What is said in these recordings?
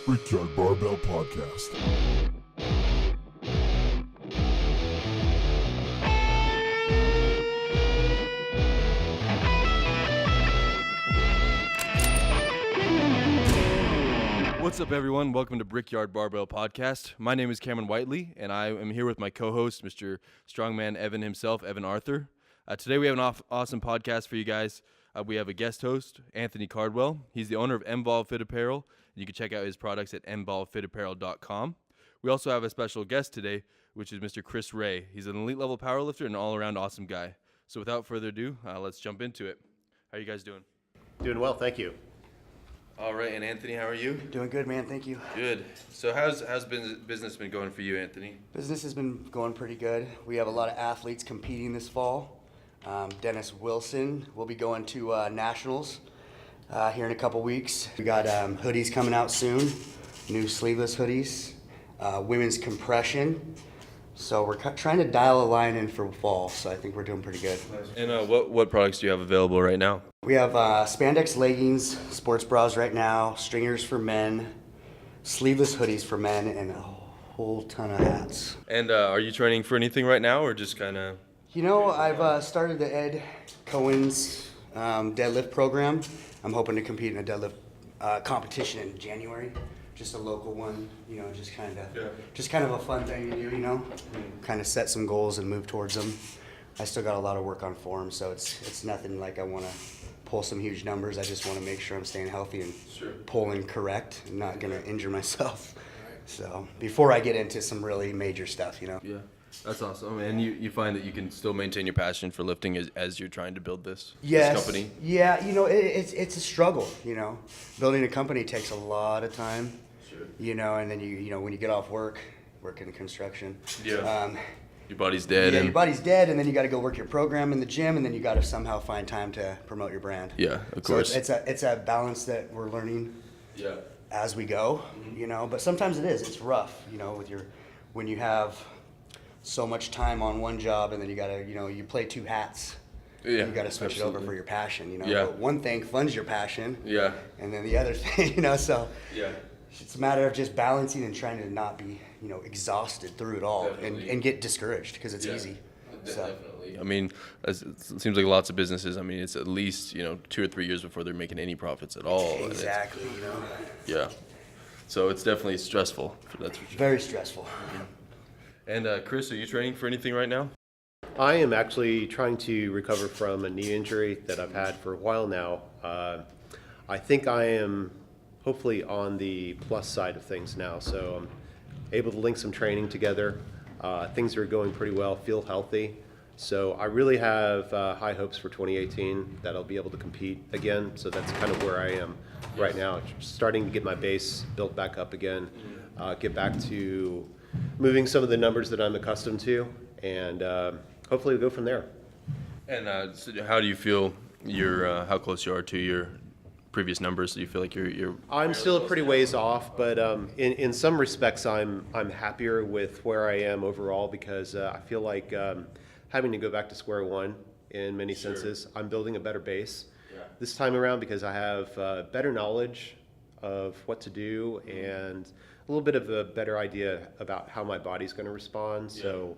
Brickyard Barbell Podcast. What's up, everyone? Welcome to Brickyard Barbell Podcast. My name is Cameron Whiteley, and I am here with my co-host, Mr. Strongman Evan himself, Evan Arthur. Today we have an awesome podcast for you guys. We have a guest host, Anthony Cardwell. He's the owner of Nvolved Fit Apparel. You can check out his products at nvolvedfitapparel.com. We also have a special guest today, which is Mr. Chris Ray. He's an elite level powerlifter and an all-around awesome guy. So without further ado, let's jump into it. How are you guys doing? Doing well, thank you. All right, and Anthony, how are you? Doing good, man. Thank you. Good. So how's business been going for you, Anthony? Business has been going pretty good. We have a lot of athletes competing this fall. Dennis Wilson will be going to Nationals here in a couple weeks. We got hoodies coming out soon, new sleeveless hoodies, women's compression. So we're trying to dial a line in for fall, so I think we're doing pretty good. And what products do you have available right now? We have spandex leggings, sports bras right now, stringers for men, sleeveless hoodies for men, and a whole ton of hats. And are you training for anything right now, or just kind of? You know, I've started the Ed Cohen's deadlift program. I'm hoping to compete in a deadlift competition in January. Just a local one, you know, just kind of a fun thing to do, you know, kind of set some goals and move towards them. I still got a lot of work on form, so it's nothing like I want to pull some huge numbers. I just want to make sure I'm staying healthy and pulling correct and not going to injure myself. So before I get into some really major stuff, you know. Yeah, that's awesome. And you find that you can still maintain your passion for lifting as you're trying to build this company? Yeah, you know, it's a struggle, you know. Building a company takes a lot of time. You know, and then you know, when you get off work in construction. Yeah. Your body's dead. Yeah, your body's dead, and then you got to go work your program in the gym, and then you got to somehow find time to promote your brand. Yeah, of course. So it's a balance that we're learning. Yeah. As we go, you know. But sometimes it's rough, you know, when you have so much time on one job, and then you got to, you know, you play two hats. Yeah, you got to switch it over for your passion, you know. Yeah. But one thing funds your passion. Yeah. And then the other thing, you know, so. Yeah. It's a matter of just balancing and trying to not be, you know, exhausted through it all and get discouraged because it's easy. Definitely. I mean, it seems like lots of businesses, I mean, it's at least, you know, 2 or 3 years before they're making any profits at all. Exactly, you know. Yeah. So it's definitely stressful. That's for sure. Very stressful. And Chris, are you training for anything right now? I am actually trying to recover from a knee injury that I've had for a while now. I think I am hopefully on the plus side of things now, so I'm able to link some training together. Things are going pretty well, feel healthy. So I really have high hopes for 2018 that I'll be able to compete again. So that's kind of where I am right now, starting to get my base built back up again, get back to moving some of the numbers that I'm accustomed to, and hopefully we'll go from there. And so how do you feel how close you are to your previous numbers? Do you feel like you're I'm still a pretty ways off, but in some respects I'm happier with where I am overall because I feel like having to go back to square one in many senses. I'm building a better base this time around because I have better knowledge of what to do and a little bit of a better idea about how my body's going to respond. So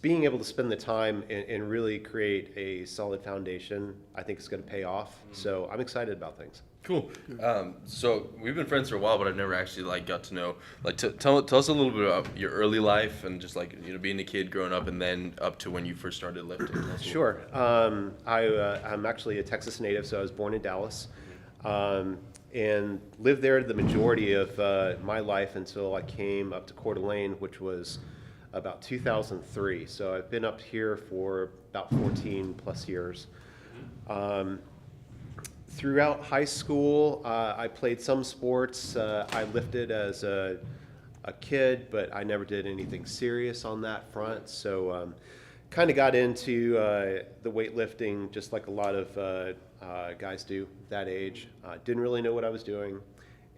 being able to spend the time and really create a solid foundation, I think is going to pay off. So I'm excited about things. Cool. So we've been friends for a while, but I've never actually got to know. Tell us a little bit about your early life and just being a kid growing up, and then up to when you first started lifting. Sure. I'm actually a Texas native, so I was born in Dallas, and lived there the majority of my life until I came up to Coeur d'Alene, which was about 2003. So I've been up here for about 14 plus years. Throughout high school, I played some sports. I lifted as a kid, but I never did anything serious on that front. So kind of got into the weightlifting just like a lot of guys do that age. Didn't really know what I was doing,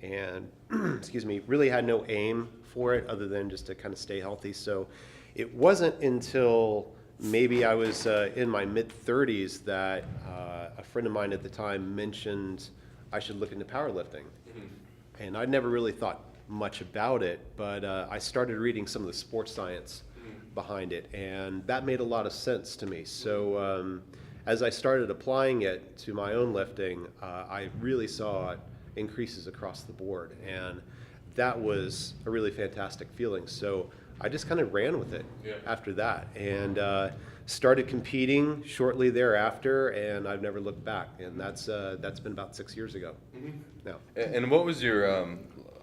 and excuse me, really had no aim for it other than just to kind of stay healthy. So it wasn't until maybe I was in my mid-30s that a friend of mine at the time mentioned I should look into powerlifting. And I never really thought much about it, but I started reading some of the sports science behind it, and that made a lot of sense to me. So as I started applying it to my own lifting, I really saw increases across the board, and that was a really fantastic feeling. So I just kind of ran with it after that, and started competing shortly thereafter, and I've never looked back. And that's been about 6 years ago now. And what was your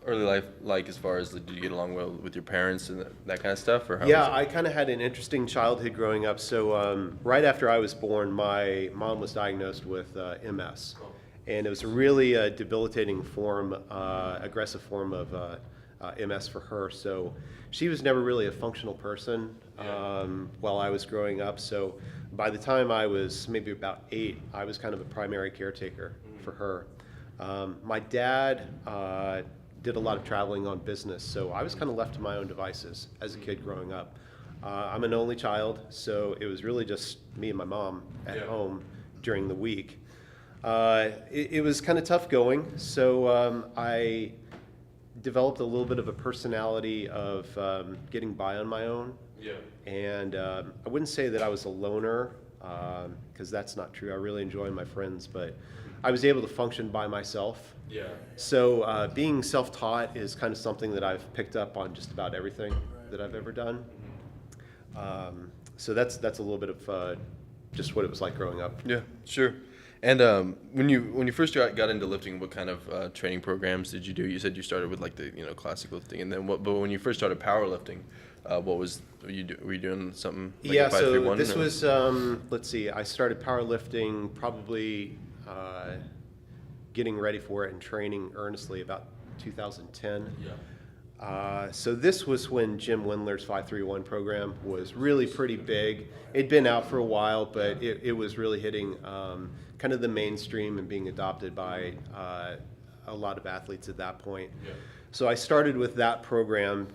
early life like, as far as did you get along well with your parents and that kind of stuff? Or how Yeah, was it? I kind of had an interesting childhood growing up. So right after I was born, my mom was diagnosed with MS. And it was a really debilitating form, aggressive form of MS for her. So she was never really a functional person while I was growing up. So by the time I was maybe about 8, I was kind of a primary caretaker for her. My dad did a lot of traveling on business, so I was kind of left to my own devices as a kid growing up. I'm an only child, so it was really just me and my mom at home during the week. It was kind of tough going, so I developed a little bit of a personality of getting by on my own. And I wouldn't say that I was a loner, because that's not true. I really enjoy my friends, but I was able to function by myself. So being self-taught is kind of something that I've picked up on just about everything that I've ever done. So that's a little bit of just what it was like growing up. Yeah, sure. And when you first got into lifting, what kind of training programs did you do? You said you started with like the classic lifting, and then but when you first started powerlifting, what were you doing something like a 5-3-1? This was let's see, I started powerlifting probably getting ready for it and training earnestly about 2010. So this was when Jim Wendler's 5-3-1 program was really pretty big. It'd been out for a while, but it was really hitting kind of the mainstream and being adopted by a lot of athletes at that point. So I started with that program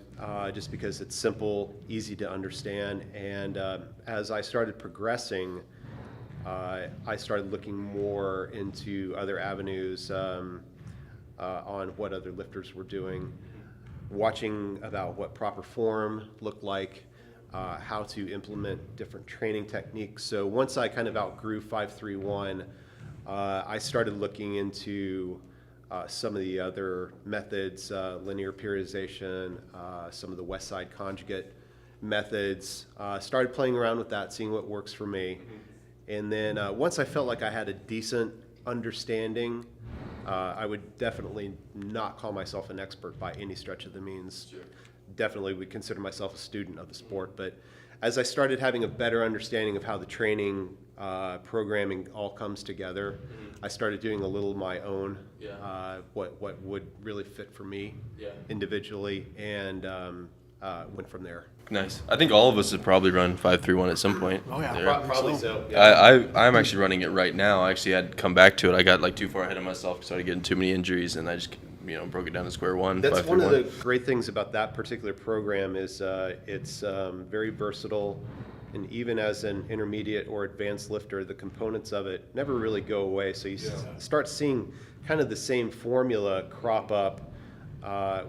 just because it's simple, easy to understand, and as I started progressing, I started looking more into other avenues on what other lifters were doing, watching about what proper form looked like, how to implement different training techniques. So once I kind of outgrew 5-3-1, I started looking into some of the other methods, linear periodization, some of the west side conjugate methods. Started playing around with that, seeing what works for me. And then once I felt like I had a decent understanding, I would definitely not call myself an expert by any stretch of the means. Definitely would consider myself a student of the sport. But as I started having a better understanding of how the training programming all comes together, I started doing a little of my own, what would really fit for me individually, and went from there. Nice. I think all of us have probably run 5-3-1 at some point. Oh, yeah. There. Probably so. Yeah. I'm actually running it right now. I actually had to come back to it. I got like too far ahead of myself, started getting too many injuries, and I just broke it down to square one. That's 5-3-1. one of the great things about that particular program is it's very versatile, and even as an intermediate or advanced lifter, the components of it never really go away. So you start seeing kind of the same formula crop up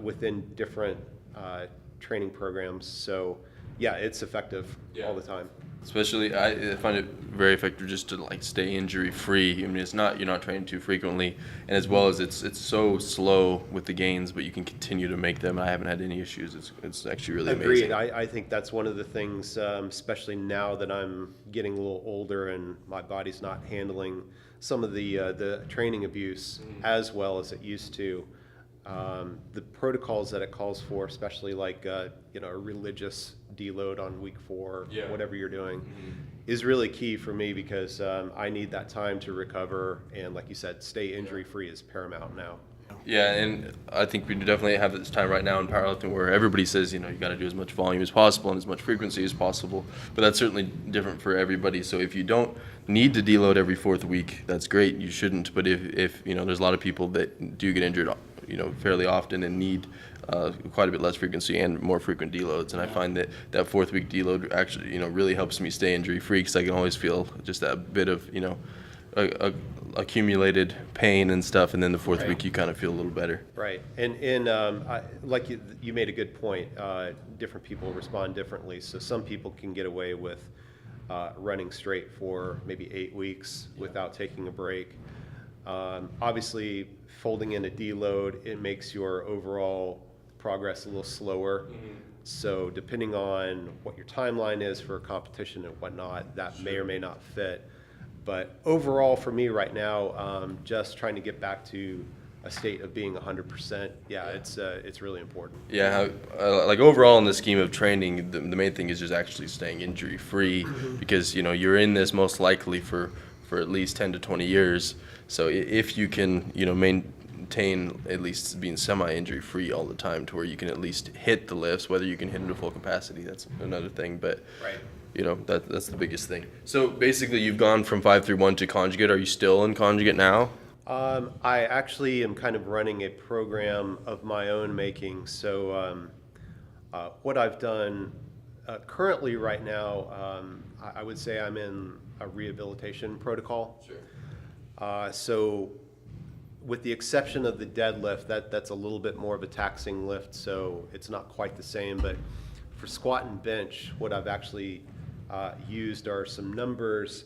within different training programs. So yeah, it's effective all the time. Especially, I find it very effective just to like stay injury free. I mean, you're not training too frequently, and as well as it's so slow with the gains, but you can continue to make them. I haven't had any issues. It's actually really Agreed. amazing. I think that's one of the things, especially now that I'm getting a little older and my body's not handling some of the training abuse as well as it used to. The protocols that it calls for, especially like a religious deload on week 4, whatever you're doing, is really key for me because I need that time to recover, and like you said, stay injury free is paramount now. Yeah, and I think we definitely have this time right now in powerlifting where everybody says, you got to do as much volume as possible and as much frequency as possible, but that's certainly different for everybody. So if you don't need to deload every 4th week, that's great. You shouldn't, but if there's a lot of people that do get injured fairly often and need quite a bit less frequency and more frequent deloads. And I find that 4th week deload actually, really helps me stay injury free because I can always feel just that bit of, a accumulated pain and stuff, and then the fourth Right. week you kind of feel a little better. Right, and like you made a good point. Different people respond differently. So some people can get away with running straight for maybe 8 weeks without taking a break. Obviously, folding in a deload, it makes your overall progress a little slower. So depending on what your timeline is for a competition and whatnot, that may or may not fit. But overall, for me right now, just trying to get back to a state of being 100%. Yeah, it's really important. Yeah, like overall in the scheme of training, the main thing is just actually staying injury free, because you're in this most likely for at least 10 to 20 years. So if you can maintain at least being semi-injury free all the time, to where you can at least hit the lifts, whether you can hit them to full capacity, that's another thing. But Right. that's the biggest thing. So basically, you've gone from 531 to conjugate. Are you still in conjugate now? I actually am kind of running a program of my own making. So what I've done currently right now, I would say I'm in a rehabilitation protocol. Sure. So with the exception of the deadlift, that's a little bit more of a taxing lift, so it's not quite the same. But for squat and bench, what I've actually used are some numbers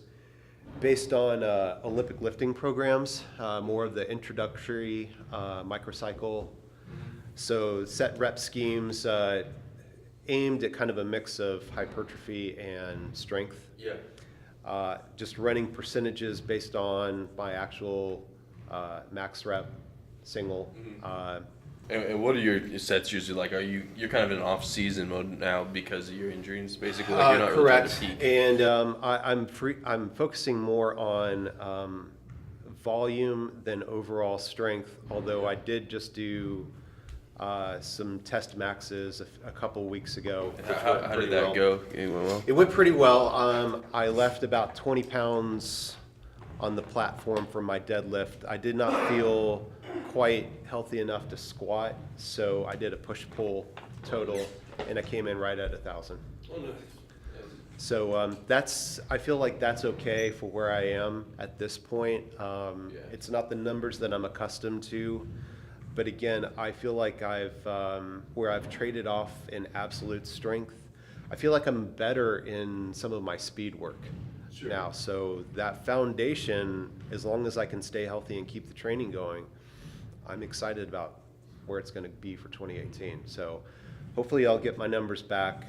based on Olympic lifting programs, more of the introductory microcycle. So set rep schemes aimed at kind of a mix of hypertrophy and strength. Yeah. Just running percentages based on my actual max rep single. And what are your sets usually like? You're kind of in off-season mode now because of your injuries, basically? Like you're not Correct. really trying to peak. And I'm focusing more on volume than overall strength. Although I did just do some test maxes a couple weeks ago. How did that go? It went well? It went pretty well. I left about 20 pounds on the platform for my deadlift. I did not feel quite healthy enough to squat, so I did a push-pull total, and I came in right at 1,000. Oh, nice. So I feel like that's okay for where I am at this point. It's not the numbers that I'm accustomed to, but again, I feel like where I've traded off in absolute strength, I feel like I'm better in some of my speed work now. So that foundation, as long as I can stay healthy and keep the training going, I'm excited about where it's going to be for 2018. So hopefully I'll get my numbers back.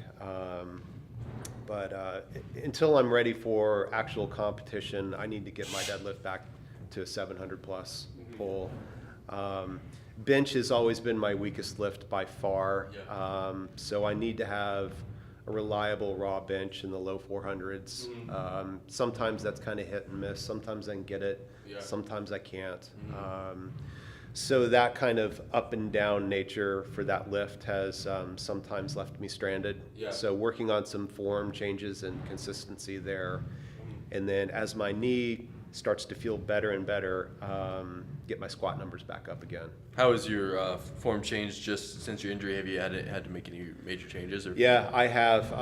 But until I'm ready for actual competition, I need to get my deadlift back to a 700 plus pull. Bench has always been my weakest lift by far. So I need to have a reliable raw bench in the low 400s. Sometimes that's kind of hit and miss. Sometimes I can get it. Sometimes I can't. So that kind of up and down nature for that lift has sometimes left me stranded. So working on some form changes and consistency there. And then as my knee starts to feel better and better, get my squat numbers back up again. How has your form changed just since your injury? Have you had to make any major changes? Or? Yeah, I have.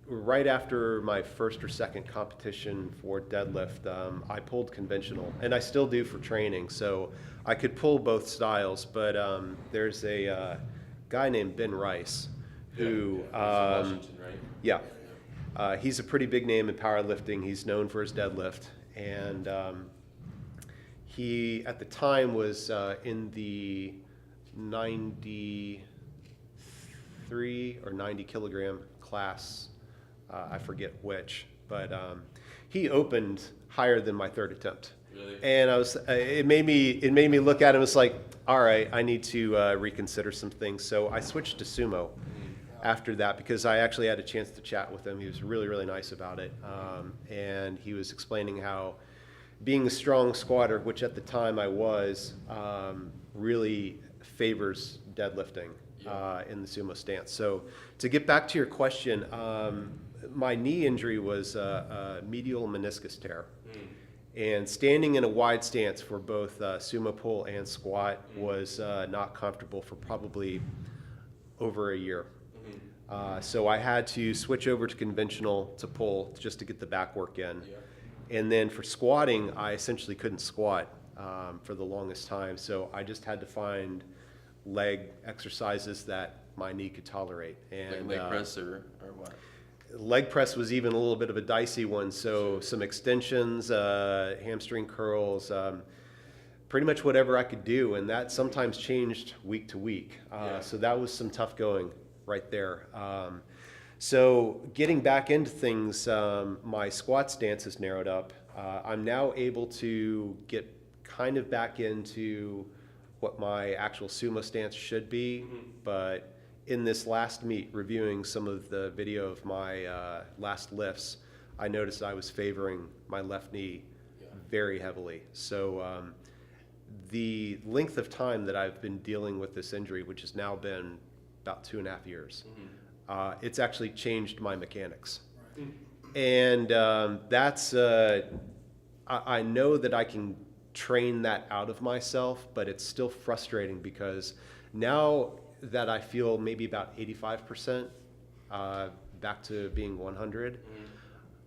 Right after my first or second competition for deadlift, I pulled conventional, and I still do for training. So I could pull both styles, but there's a guy named Ben Rice who, Washington, right? He's a pretty big name in powerlifting. He's known for his deadlift, and he at the time was in the 93 or 90 kilogram class. I forget which, but he opened higher than my third attempt. Really? And it made me look at him. It's like, all right, I need to reconsider some things. So I switched to sumo after that, because I actually had a chance to chat with him. He was really, really nice about it. And he was explaining how being a strong squatter, which at the time I was, really favors deadlifting in the sumo stance. So to get back to your question, my knee injury was a medial meniscus tear. And standing in a wide stance for both sumo pull and squat was not comfortable for probably over a year. So I had to switch over to conventional to pull just to get the back work in. And then for squatting, I essentially couldn't squat for the longest time. So I just had to find leg exercises that my knee could tolerate. And Like leg press or what? leg press was even a little bit of a dicey one. So some extensions, hamstring curls, pretty much whatever I could do. And that sometimes changed week to week. So that was some tough going right there. So getting back into things, my squat stance has narrowed up. I'm now able to get kind of back into what my actual sumo stance should be, but in this last meet, reviewing some of the video of my last lifts, I noticed I was favoring my left knee very heavily. So the length of time that I've been dealing with this injury, which has now been about 2.5 years, it's actually changed my mechanics. And that's, I know that I can train that out of myself, but it's still frustrating because now that I feel maybe about 85% back to being 100,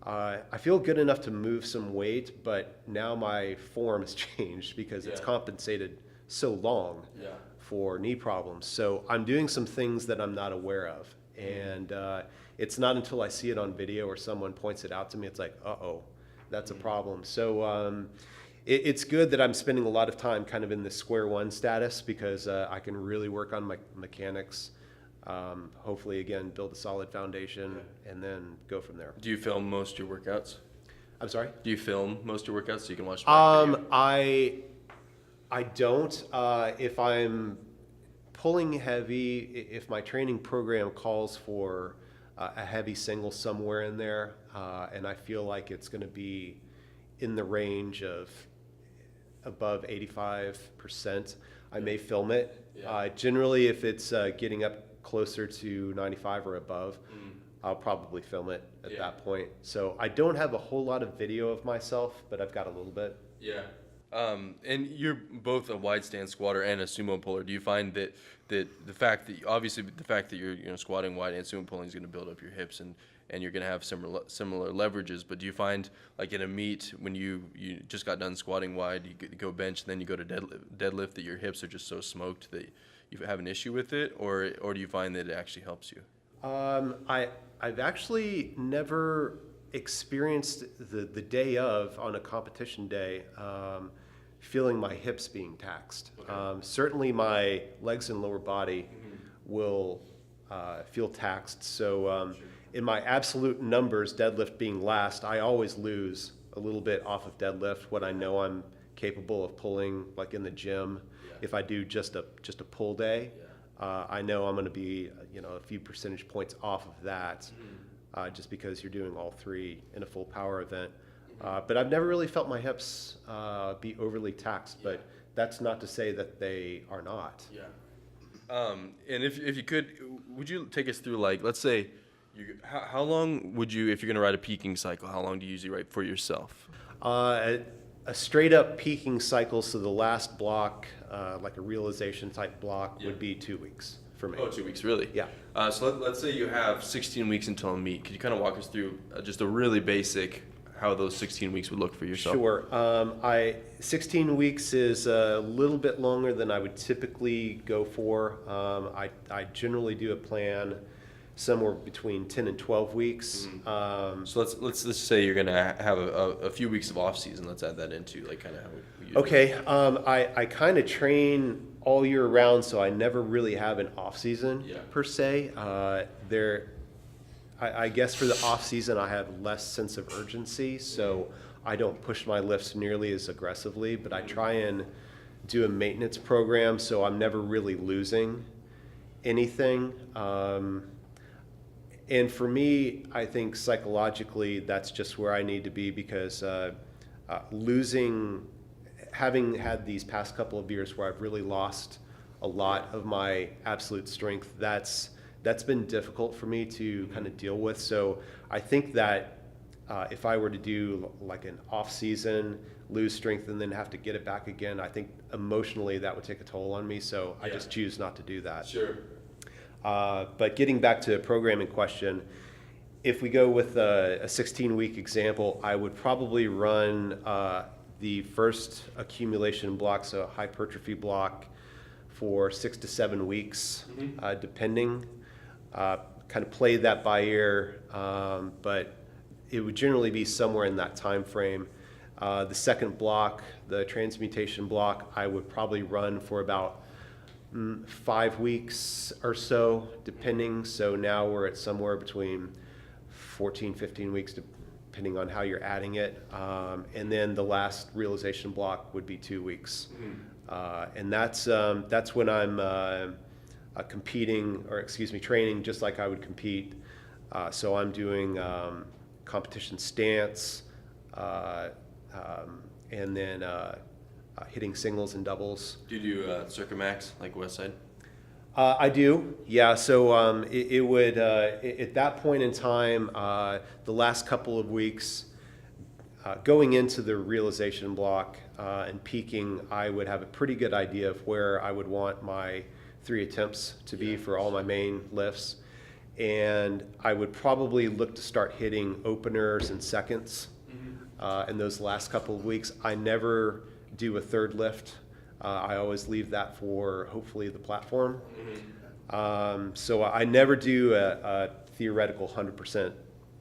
I feel good enough to move some weight, but now my form has changed because it's compensated so long for knee problems. So I'm doing some things that I'm not aware of. And it's not until I see it on video or someone points it out to me, it's like, uh-oh, that's a problem. So it's good that I'm spending a lot of time kind of in the square one status because I can really work on my mechanics, hopefully, again, build a solid foundation, and then go from there. Do you film most of your workouts? I'm sorry? Do you film most of your workouts so you can watch them? I don't. If I'm pulling heavy, if my training program calls for a heavy single somewhere in there, and I feel like it's going to be in the range of above 85%, I may film it. Generally, if it's getting up closer to 95 or above, I'll probably film it at that point. So I don't have a whole lot of video of myself, but I've got a little bit. Yeah. And you're both a wide stance squatter and a sumo puller. Do you find that the fact that you're squatting wide and sumo pulling is going to build up your hips and you're going to have similar leverages, but do you find like in a meet when you just got done squatting wide, you go bench, and then you go to deadlift that your hips are just so smoked that you have an issue with it, or do you find that it actually helps you? I've actually never experienced the day of, on a competition day, feeling my hips being taxed. Certainly my legs and lower body will feel taxed. So in my absolute numbers, deadlift being last, I always lose a little bit off of deadlift, what I know I'm capable of pulling, like in the gym. If I do just a pull day, I know I'm going to be a few percentage points off of that. Just because you're doing all three in a full power event. But I've never really felt my hips be overly taxed, but that's not to say that they are not. And if you could, would you take us through, like, let's say, how long would you, if you're going to ride a peaking cycle, how long do you usually ride for yourself? A straight up peaking cycle, so the last block, like a realization type block, would be 2 weeks. For me. Oh, 2 weeks, really? Yeah. So let's say you have 16 weeks until a meet. Could you kind of walk us through just a really basic how those 16 weeks would look for yourself? Sure. 16 weeks is a little bit longer than I would typically go for. I generally do a plan somewhere between 10 and 12 weeks. So let's just say you're gonna have a few weeks of off season. Let's add that into like kind of how we Okay. I kind of train all year round, so I never really have an off season per se. I guess for the off season I have less sense of urgency, so I don't push my lifts nearly as aggressively, but I try and do a maintenance program so I'm never really losing anything. And for me, I think psychologically that's just where I need to be, because having had these past couple of years where I've really lost a lot of my absolute strength, that's been difficult for me to kind of deal with. So I think that if I were to do like an off season, lose strength and then have to get it back again, I think emotionally that would take a toll on me. So I just choose not to do that. Sure. But getting back to the programming question, if we go with a 16-week example, I would probably run the first accumulation block, so a hypertrophy block, for 6 to 7 weeks, depending. Kind of play that by ear, but it would generally be somewhere in that time frame. The second block, the transmutation block, I would probably run for about 5 weeks or so, depending. So now we're at somewhere between 14, 15 weeks, depending on how you're adding it. And then the last realization block would be 2 weeks. And that's when I'm competing, or excuse me, training just like I would compete. So I'm doing competition stance, and then hitting singles and doubles. Do you do Circa Max, like Westside? I do, yeah. So it would, at that point in time, the last couple of weeks, going into the realization block and peaking, I would have a pretty good idea of where I would want my 3 attempts to be for all my main lifts. And I would probably look to start hitting openers and seconds in those last couple of weeks. I never do a third lift. I always leave that for hopefully the platform. So I never do a theoretical 100%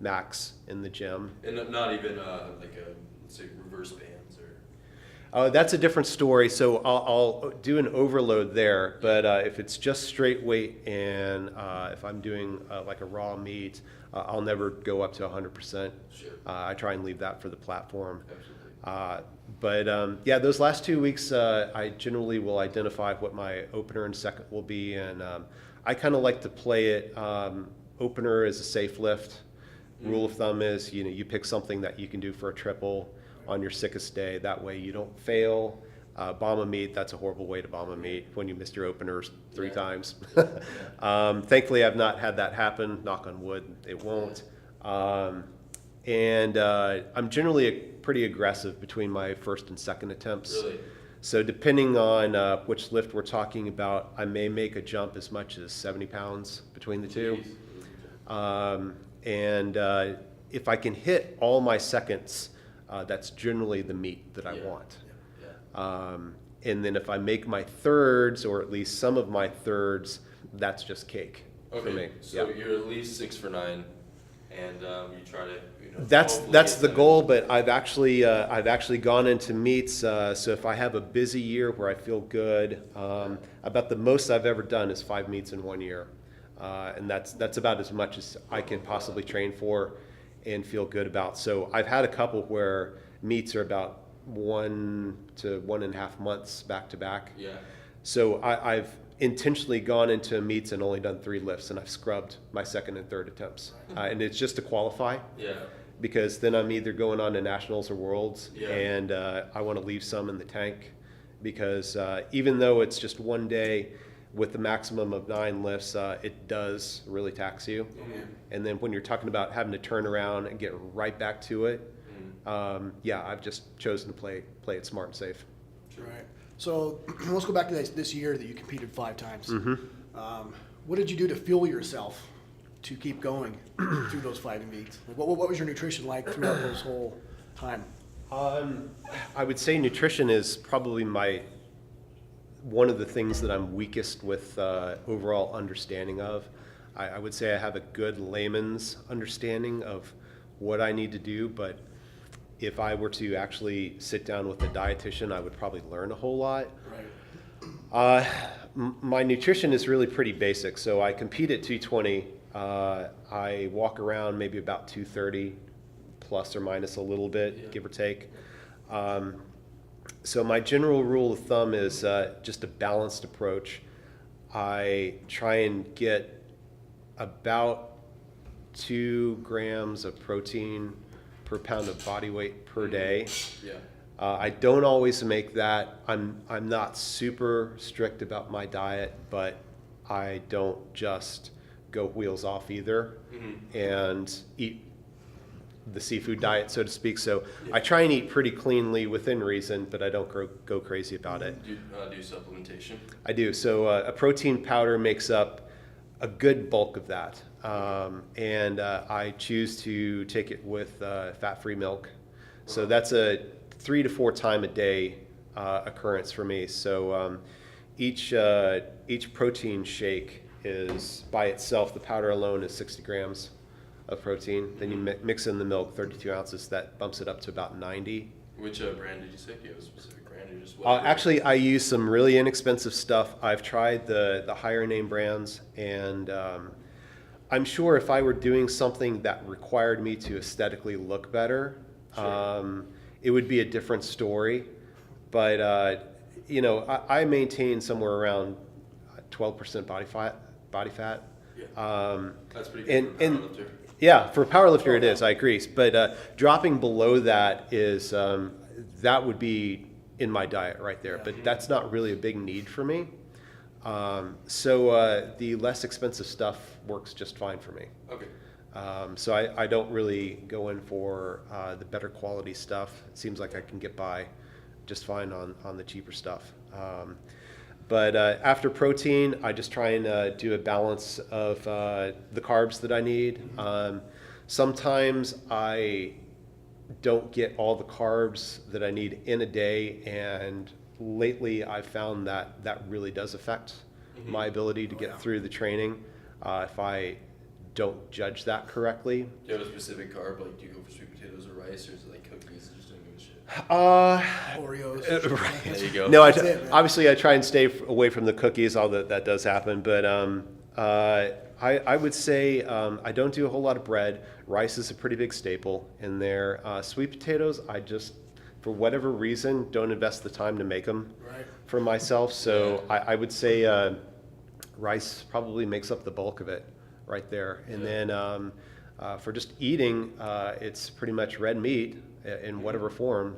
max in the gym. And not even like a, let's say, reverse bands or... That's a different story. So I'll do an overload there, but if it's just straight weight and if I'm doing like a raw meet, I'll never go up to 100%. Sure. I try and leave that for the platform. Absolutely. But yeah, those last 2 weeks, I generally will identify what my opener and second will be, and I kind of like to play it. Opener is a safe lift. Rule of thumb is, you pick something that you can do for a triple on your sickest day. That way you don't fail. Bomb a meet, that's a horrible way to bomb a meet when you missed your openers 3 times. Thankfully, I've not had that happen. Knock on wood, it won't. And I'm generally pretty aggressive between my first and second attempts. Really? So depending on which lift we're talking about, I may make a jump as much as 70 pounds between the two. And if I can hit all my seconds, that's generally the meet that I want. And then if I make my thirds, or at least some of my thirds, that's just cake for me. So you're at least 6 for 9, and you try to, That's the goal, but I've actually gone into meets. So if I have a busy year where I feel good, about the most I've ever done is 5 meets in 1 year, and that's about as much as I can possibly train for and feel good about. So I've had a couple where meets are about 1 to 1.5 months back to back. Yeah. So I've intentionally gone into meets and only done 3 lifts, and I've scrubbed my second and third attempts, and it's just to qualify. Yeah. Because then I'm either going on to nationals or worlds, and I want to leave some in the tank, because even though it's just 1 day with the maximum of 9 lifts, it does really tax you. And then when you're talking about having to turn around and get right back to it, yeah, I've just chosen to play it smart and safe. Right. So let's go back to this year that you competed 5 times. What did you do to fuel yourself to keep going through those 5 meets? Like, what was your nutrition like throughout this whole time? I would say nutrition is probably one of the things that I'm weakest with overall understanding of. I would say I have a good layman's understanding of what I need to do, but if I were to actually sit down with a dietitian, I would probably learn a whole lot. Right. My nutrition is really pretty basic. So I compete at 220. I walk around maybe about 230, plus or minus a little bit, give or take. So my general rule of thumb is just a balanced approach. I try and get about 2 grams of protein per pound of body weight per day. I don't always make that. I'm not super strict about my diet, but I don't just go wheels off either and eat the seafood diet, so to speak. So I try and eat pretty cleanly within reason, but I don't go crazy about it. Do you do supplementation? I do. So a protein powder makes up a good bulk of that. And I choose to take it with fat-free milk. So that's a 3 to 4 time a day occurrence for me. So each protein shake is by itself, the powder alone is 60 grams of protein. Then you mix in the milk, 32 ounces. That bumps it up to about 90. Which brand did you say? Do you have a specific brand or just what? Actually, I use some really inexpensive stuff. I've tried the higher name brands, and I'm sure if I were doing something that required me to aesthetically look better, it would be a different story. But you know, I maintain somewhere around 12% body fat. Yeah. That's pretty good for a powerlifter. Yeah, for a powerlifter it is, I agree. But dropping below that is, that would be in my diet right there. But that's not really a big need for me. So the less expensive stuff works just fine for me. Okay. So I don't really go in for the better quality stuff. It seems like I can get by just fine on the cheaper stuff. But after protein, I just try and do a balance of the carbs that I need. Sometimes I don't get all the carbs that I need in a day, and lately I've found that that really does affect my ability to get through the training if I don't judge that correctly. Do you have a specific carb? Like, do you go for sweet potatoes or rice, or is it like cookies? Just don't give a shit. Oreos. Right. There you go. No, Obviously I try and stay away from the cookies, although that does happen. But I would say I don't do a whole lot of bread. Rice is a pretty big staple in there. Sweet potatoes, I just, for whatever reason, don't invest the time to make them for myself. So I would say rice probably makes up the bulk of it right there. And then for just eating, it's pretty much red meat in whatever form.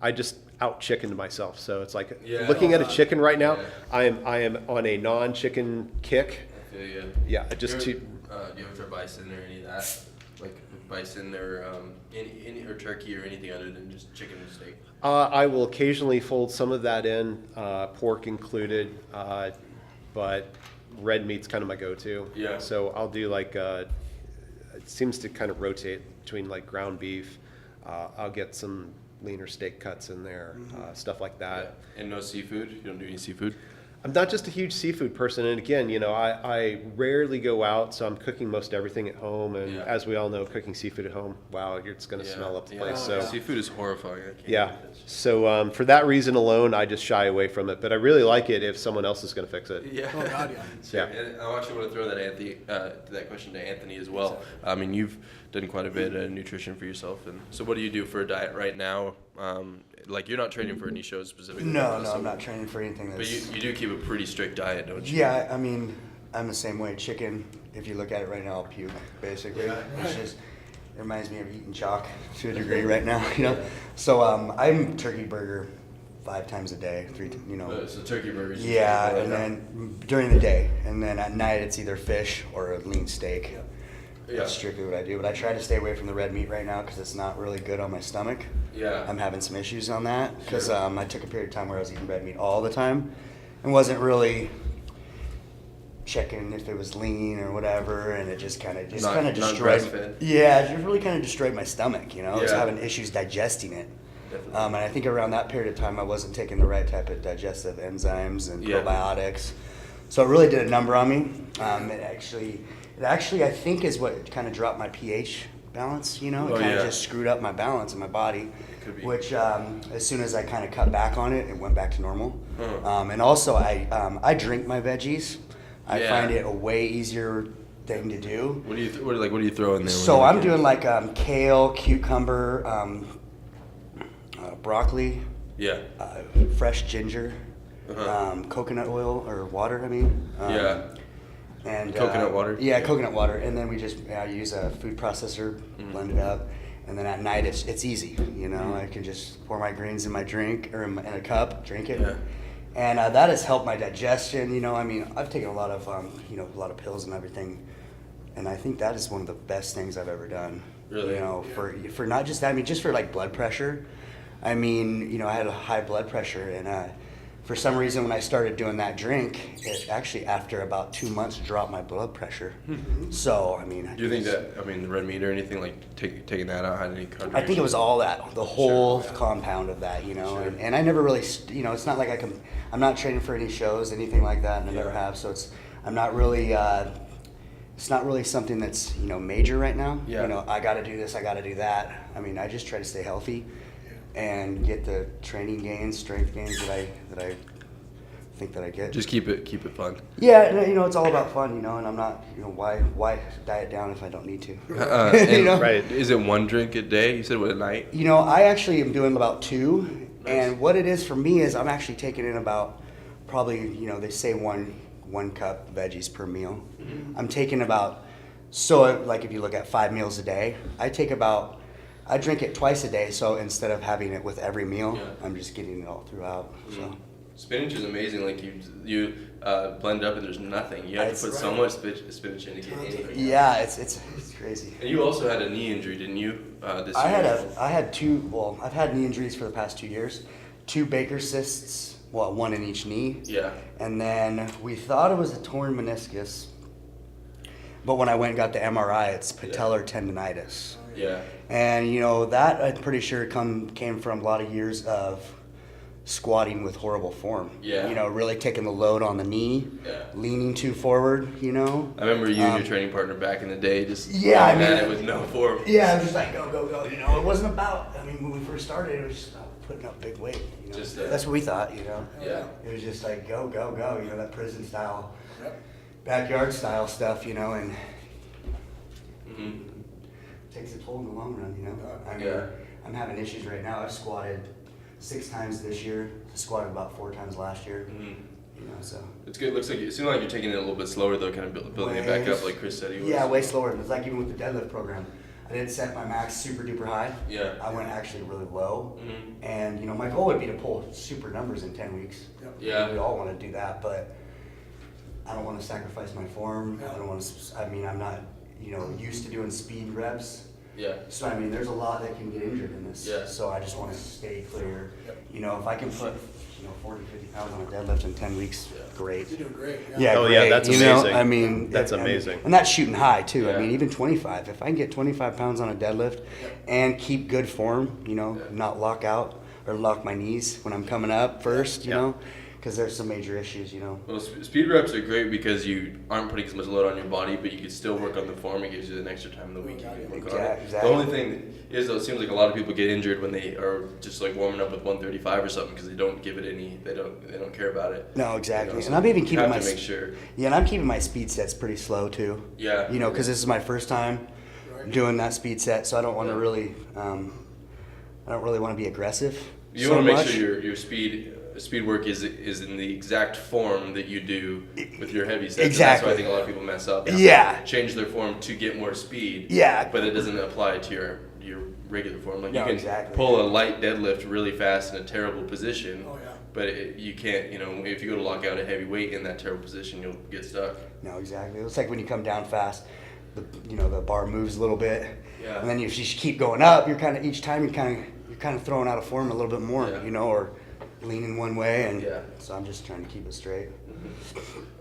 I just out chickened myself. So it's like looking at a chicken right now, I am on a non-chicken kick. I feel you. Yeah, just do you ever try bison or any of that? Like bison or any or turkey or anything other than just chicken and steak? I will occasionally fold some of that in, pork included, but red meat's kind of my go-to. Yeah. So I'll do like, it seems to kind of rotate between like ground beef. I'll get some leaner steak cuts in there, stuff like that. Yeah. And no seafood? You don't do any seafood? I'm not just a huge seafood person, and again, you know, I rarely go out, so I'm cooking most everything at home, and as we all know, cooking seafood at home, wow, it's going to smell up the place. So seafood is horrifying. I can't eat it. So for that reason alone, I just shy away from it, but I really like it if someone else is going to fix it. Yeah. Oh, God, yeah. Yeah. And I actually want to throw that question to Anthony as well. I mean, you've done quite a bit of nutrition for yourself, and so what do you do for a diet right now? Like, you're not training for any shows specifically. No, I'm not training for anything. But you do keep a pretty strict diet, don't you? Yeah, I mean, I'm the same way. Chicken, if you look at it right now, I'll puke, basically. It's just, it reminds me of eating chalk to a degree right now, you know? So I'm turkey burger 5 times a day, So turkey burgers. Yeah, and then during the day. And then at night, it's either fish or a lean steak. That's strictly what I do. But I try to stay away from the red meat right now because it's not really good on my stomach. Yeah. I'm having some issues on that because I took a period of time where I was eating red meat all the time and wasn't really checking if it was lean or whatever, and it just kind of destroyed. Yeah, it just really kind of destroyed my stomach. You know, I was having issues digesting it. And I think around that period of time, I wasn't taking the right type of digestive enzymes and probiotics. So it really did a number on me. It actually, I think, is what kind of dropped my pH balance, you know? It kind of just screwed up my balance in my body, which as soon as I kind of cut back on it, it went back to normal. And also, I drink my veggies. I find it a way easier thing to do. What do you throw in there? So I'm doing like kale, cucumber, broccoli, fresh ginger, coconut oil or water, I mean. And coconut water? Yeah, coconut water. And then we just use a food processor, blend it up. And then at night, it's easy, you know. I can just pour my greens in my drink or in a cup, drink it. Yeah. And that has helped my digestion, you know. I mean, I've taken a lot of, a lot of pills and everything. And I think that is one of the best things I've ever done. Really? You know, for not just that, I mean, just for like blood pressure. I mean, you know, I had a high blood pressure and for some reason, when I started doing that drink, it actually, after about 2 months, dropped my blood pressure. So, I mean. Do you think that, I mean, the red meat or anything, like taking that out, had any contribution? I think it was all that, the whole compound of that, you know. And I never really, you know, it's not like I'm not training for any shows, anything like that, and I never have. So I'm not really, it's not really something that's, you know, major right now. Yeah. You know, I got to do this, I got to do that. I mean, I just try to stay healthy and get the training gains, strength gains that I think that I get. Just keep it fun. Yeah, and, you know, it's all about fun, you know, and I'm not, you know, why diet down if I don't need to? And, know? right. Is it one drink a day? You said what, a night? You know, I actually am doing about 2, and what it is for me is I'm actually taking in about probably, you know, they say one cup veggies per meal. I'm taking about, so like if you look at 5 meals a day, I drink it twice a day, so instead of having it with every meal, I'm just getting it all throughout. So. Spinach is amazing. Like you blend it up and there's nothing. You have to put so much spinach in to get anything. Yeah, it's crazy. And you also had a knee injury, didn't you? This I year? I've had knee injuries for the past 2 years. 2 Baker cysts, well, 1 in each knee. Yeah. And then we thought it was a torn meniscus, but when I went and got the MRI, it's patellar tendonitis. Yeah. And you know, that I'm pretty sure came from a lot of years of squatting with horrible form. Yeah. You know, really taking the load on the knee, Yeah. leaning too forward, you know. I remember you and your training partner back in the day just Yeah, I going at mean- it with no form. Yeah, it was just like go, go, go, you know. It wasn't about, I mean, when we first started, it was just about putting up big weight, you know. Just, That's what we thought, you know. Yeah. It was just like go, go, go, you know, that prison style, backyard style stuff, you know, and takes a toll in the long run, you know. I mean, Yeah. I'm having issues right now. I've squatted 6 times this year. I squatted about 4 times last year. You know, so. It's good. It seems like you're taking it a little bit slower though, kind of building it back up like Chris said he was. Yeah, way slower. It's like even with the deadlift program. I didn't set my max super duper high. Yeah. I went actually really low. And you know, my goal would be to pull super numbers in 10 weeks. Yeah. We all want to do that, but I don't want to sacrifice my form. I don't want to. I mean, I'm not, you know, used to doing speed reps. Yeah. So I mean, there's a lot that can get injured in this. Yeah. So I just want to stay clear. You know, if I can put, you know, 40, 50 pounds on a deadlift in 10 weeks, great. You're doing great. Yeah, Oh, yeah, great. that's You know, amazing. I mean, That's and- amazing. And that's shooting high too. Yeah. I mean, even 25. If I can get 25 pounds on a deadlift and keep good form, you know, not lock out or lock my knees when I'm coming up first, you know, because there's some major issues, you know. Well, speed reps are great because you aren't putting as much load on your body, but you can still work on the form. It gives you an extra time in the week you can work on it. Exactly. The only thing is, though, it seems like a lot of people get injured when they are just like warming up with 135 or something because they don't give it any. They don't care about it. No, exactly. You know, so And I'm even you keeping have my to make sure. Yeah, and I'm keeping my speed sets pretty slow too. Yeah. You know, because this is my first time doing that speed set, so I don't want to really, I don't really want to be aggressive. You so want to make much. sure your speed work is in the exact form that you do with your heavy sets. And Exactly. that's why I think a lot of people mess up. They Yeah. change their form to get more speed. Yeah. But it doesn't apply to your regular form. Like No, you can exactly. pull a light deadlift really fast in a terrible position. Oh, yeah. But you can't. You know, if you go to lock out a heavy weight in that terrible position, you'll get stuck. No, exactly. It's like when you come down fast, the bar moves a little bit, Yeah. and then if you keep going up, you're kind of each time you're kind of throwing out of form a little bit more, Yeah. you know, or leaning one way, and Yeah. so I'm just trying to keep it straight.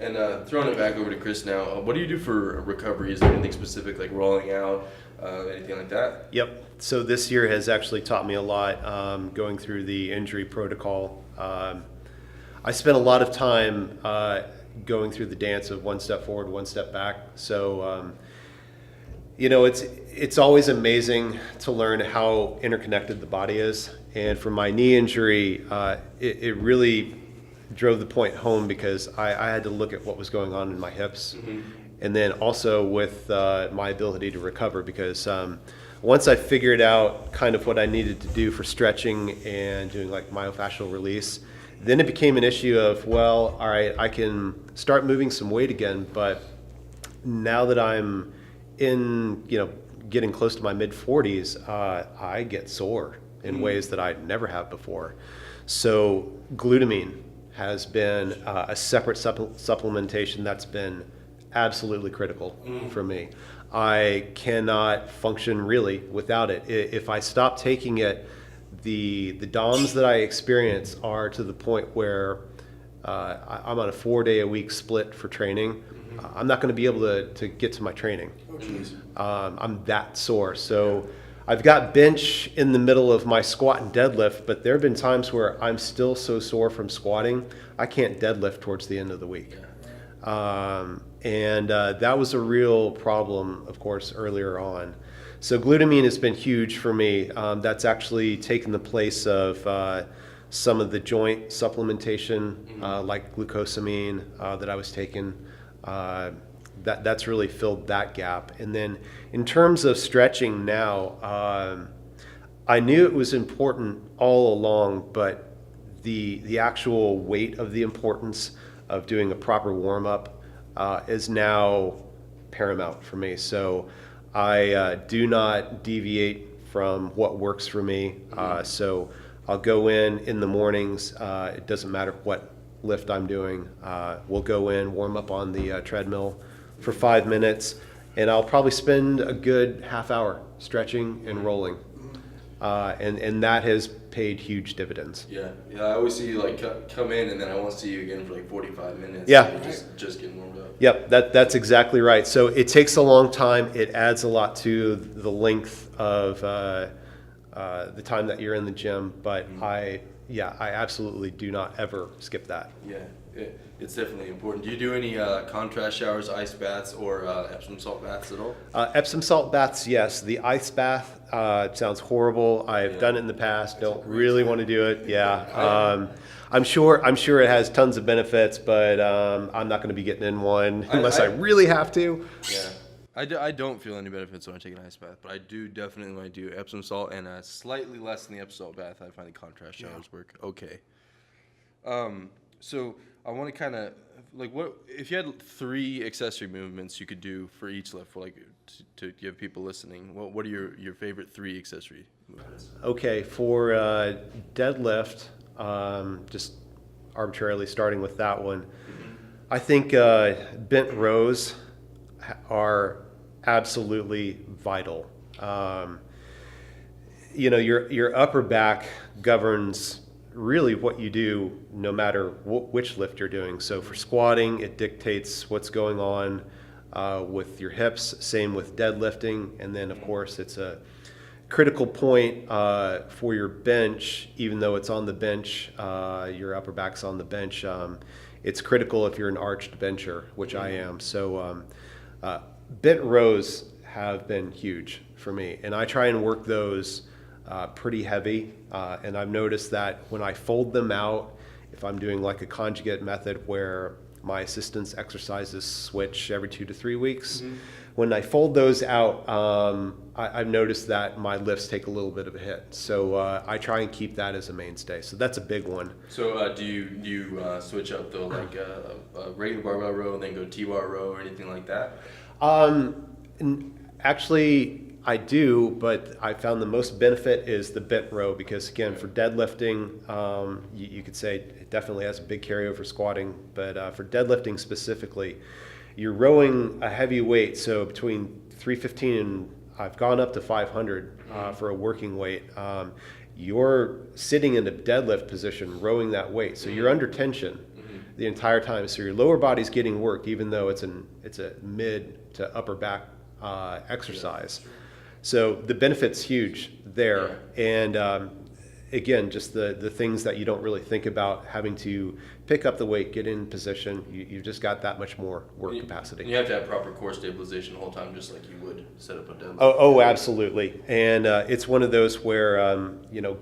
And throwing it back over to Chris now, what do you do for recovery? Is there anything specific like rolling out, anything like that? Yep. So this year has actually taught me a lot going through the injury protocol. I spent a lot of time going through the dance of one step forward, one step back. So, you know, it's always amazing to learn how interconnected the body is. And for my knee injury, it really drove the point home because I had to look at what was going on in my hips. And then also with my ability to recover because once I figured out kind of what I needed to do for stretching and doing like myofascial release, then it became an issue of, well, all right, I can start moving some weight again, but now that I'm in, you know, getting close to my mid 40s, I get sore in ways that I never have before. So glutamine has been a separate supplementation that's been absolutely critical for me. I cannot function really without it. If I stop taking it, the DOMs that I experience are to the point where I'm on a 4-day-a-week split for training. I'm not going to be able to get to my training. Oh, geez. I'm that sore. So I've got bench in the middle of my squat and deadlift, but there have been times where I'm still so sore from squatting, I can't deadlift towards the end of the week. That was a real problem, of course, earlier on. So glutamine has been huge for me. That's actually taken the place of some of the joint supplementation, like glucosamine that I was taking. That's really filled that gap. And then in terms of stretching now, I knew it was important all along, but the actual weight of the importance of doing a proper warm-up is now paramount for me. So I do not deviate from what works for me. So I'll go in the mornings. It doesn't matter what lift I'm doing. We'll go in, warm up on the treadmill for 5 minutes, and I'll probably spend a good half hour stretching and rolling. And that has paid huge dividends. Yeah. I always see you like come in, and then I won't see you again for like 45 minutes. Yeah. You're just getting warmed up. Yep, that's exactly right. So it takes a long time. It adds a lot to the length of the time that you're in the gym. But I absolutely do not ever skip that. Yeah, it's definitely important. Do you do any contrast showers, ice baths, or Epsom salt baths at all? Epsom salt baths, yes. The ice bath sounds horrible. I've done it in the past. Don't really want to do it. Yeah. I'm sure it has tons of benefits, but I'm not going to be getting in one unless I really have to. Yeah. I don't feel any benefits when I take an ice bath, but I do definitely when I do Epsom salt, and slightly less than the Epsom salt bath. I find the contrast showers work okay. So I want to kind of like, what if you had 3 accessory movements you could do for each lift, for like to give people listening? What are your favorite 3 accessory movements? Okay, for deadlift, just arbitrarily starting with that one, I think bent rows are absolutely vital. Your upper back governs really what you do no matter which lift you're doing. So for squatting, it dictates what's going on with your hips, same with deadlifting, and then of course it's a critical point for your bench. Even though it's on the bench, your upper back's on the bench, it's critical if you're an arched bencher, which I am. So bent rows have been huge for me, and I try and work those pretty heavy, and I've noticed that when I fold them out, if I'm doing like a conjugate method where my assistant's exercises switch every 2 to 3 weeks, when I fold those out, I've noticed that my lifts take a little bit of a hit. So I try and keep that as a mainstay. So that's a big one. So do you switch up though, like a regular barbell row and then go T-bar row or anything like that? Actually, I do, but I found the most benefit is the bent row because, again, for deadlifting, you could say it definitely has a big carryover for squatting, but for deadlifting specifically, you're rowing a heavy weight, so between 315 and I've gone up to 500 for a working weight. You're sitting in a deadlift position, rowing that weight, so you're under tension the entire time. So your lower body's getting work, even though it's a mid to upper back exercise. So the benefit's huge there. And again, just the things that you don't really think about, having to pick up the weight, get in position, you've just got that much more work capacity. You have to have proper core stabilization the whole time, just like you would set up a deadlift. Oh, absolutely. And it's one of those where,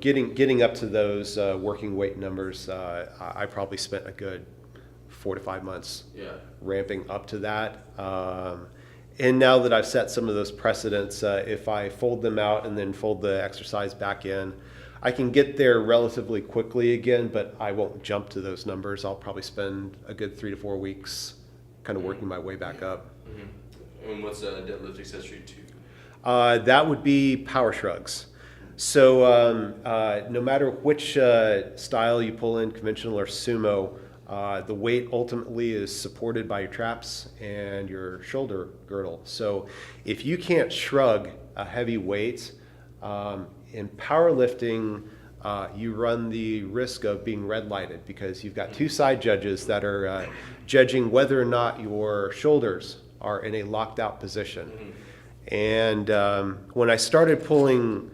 getting up to those working weight numbers, I probably spent a good 4 to 5 months ramping up to that. And now that I've set some of those precedents, if I fold them out and then fold the exercise back in, I can get there relatively quickly again, but I won't jump to those numbers. I'll probably spend a good 3 to 4 weeks kind of working my way back up. And what's a deadlift accessory 2? That would be power shrugs. So no matter which style you pull in, conventional or sumo, the weight ultimately is supported by your traps and your shoulder girdle. So if you can't shrug a heavy weight, in powerlifting, you run the risk of being red lighted because you've got two side judges that are judging whether or not your shoulders are in a locked out position. And when I started pulling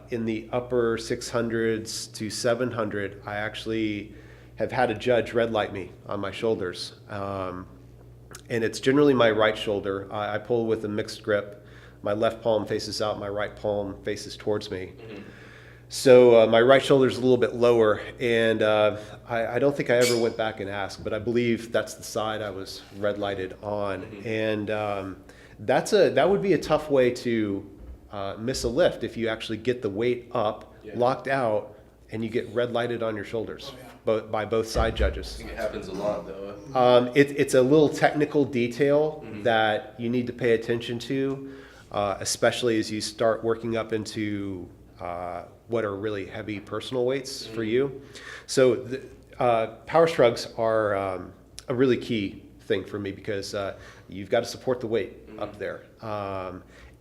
in the upper 600s to 700, I actually have had a judge red light me on my shoulders. And it's generally my right shoulder. I pull with a mixed grip. My left palm faces out, my right palm faces towards me. So my right shoulder is a little bit lower, and I don't think I ever went back and asked, but I believe that's the side I was red lighted on. And that would be a tough way to miss a lift if you actually get the weight up, locked out, and you get red lighted on your shoulders by both side judges. I think it happens a lot, though. It's a little technical detail that you need to pay attention to, especially as you start working up into what are really heavy personal weights for you. So power shrugs are a really key thing for me because you've got to support the weight up there.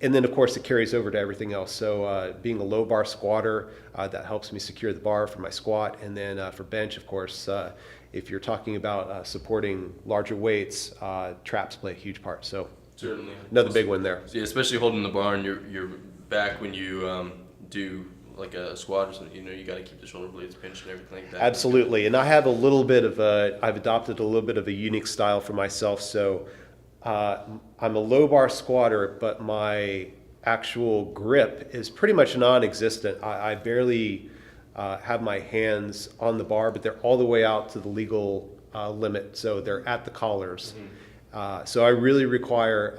And then, of course, it carries over to everything else. So being a low bar squatter, that helps me secure the bar for my squat. And then for bench, of course, if you're talking about supporting larger weights, traps play a huge part. So Certainly. Another big one there. So, yeah, especially holding the bar on your back when you do like a squat or something, you got to keep the shoulder blades pinched and everything like that. Absolutely. And I have I've adopted a little bit of a unique style for myself. So I'm a low bar squatter, but my actual grip is pretty much non-existent. I barely have my hands on the bar, but they're all the way out to the legal limit. So they're at the collars. So I really require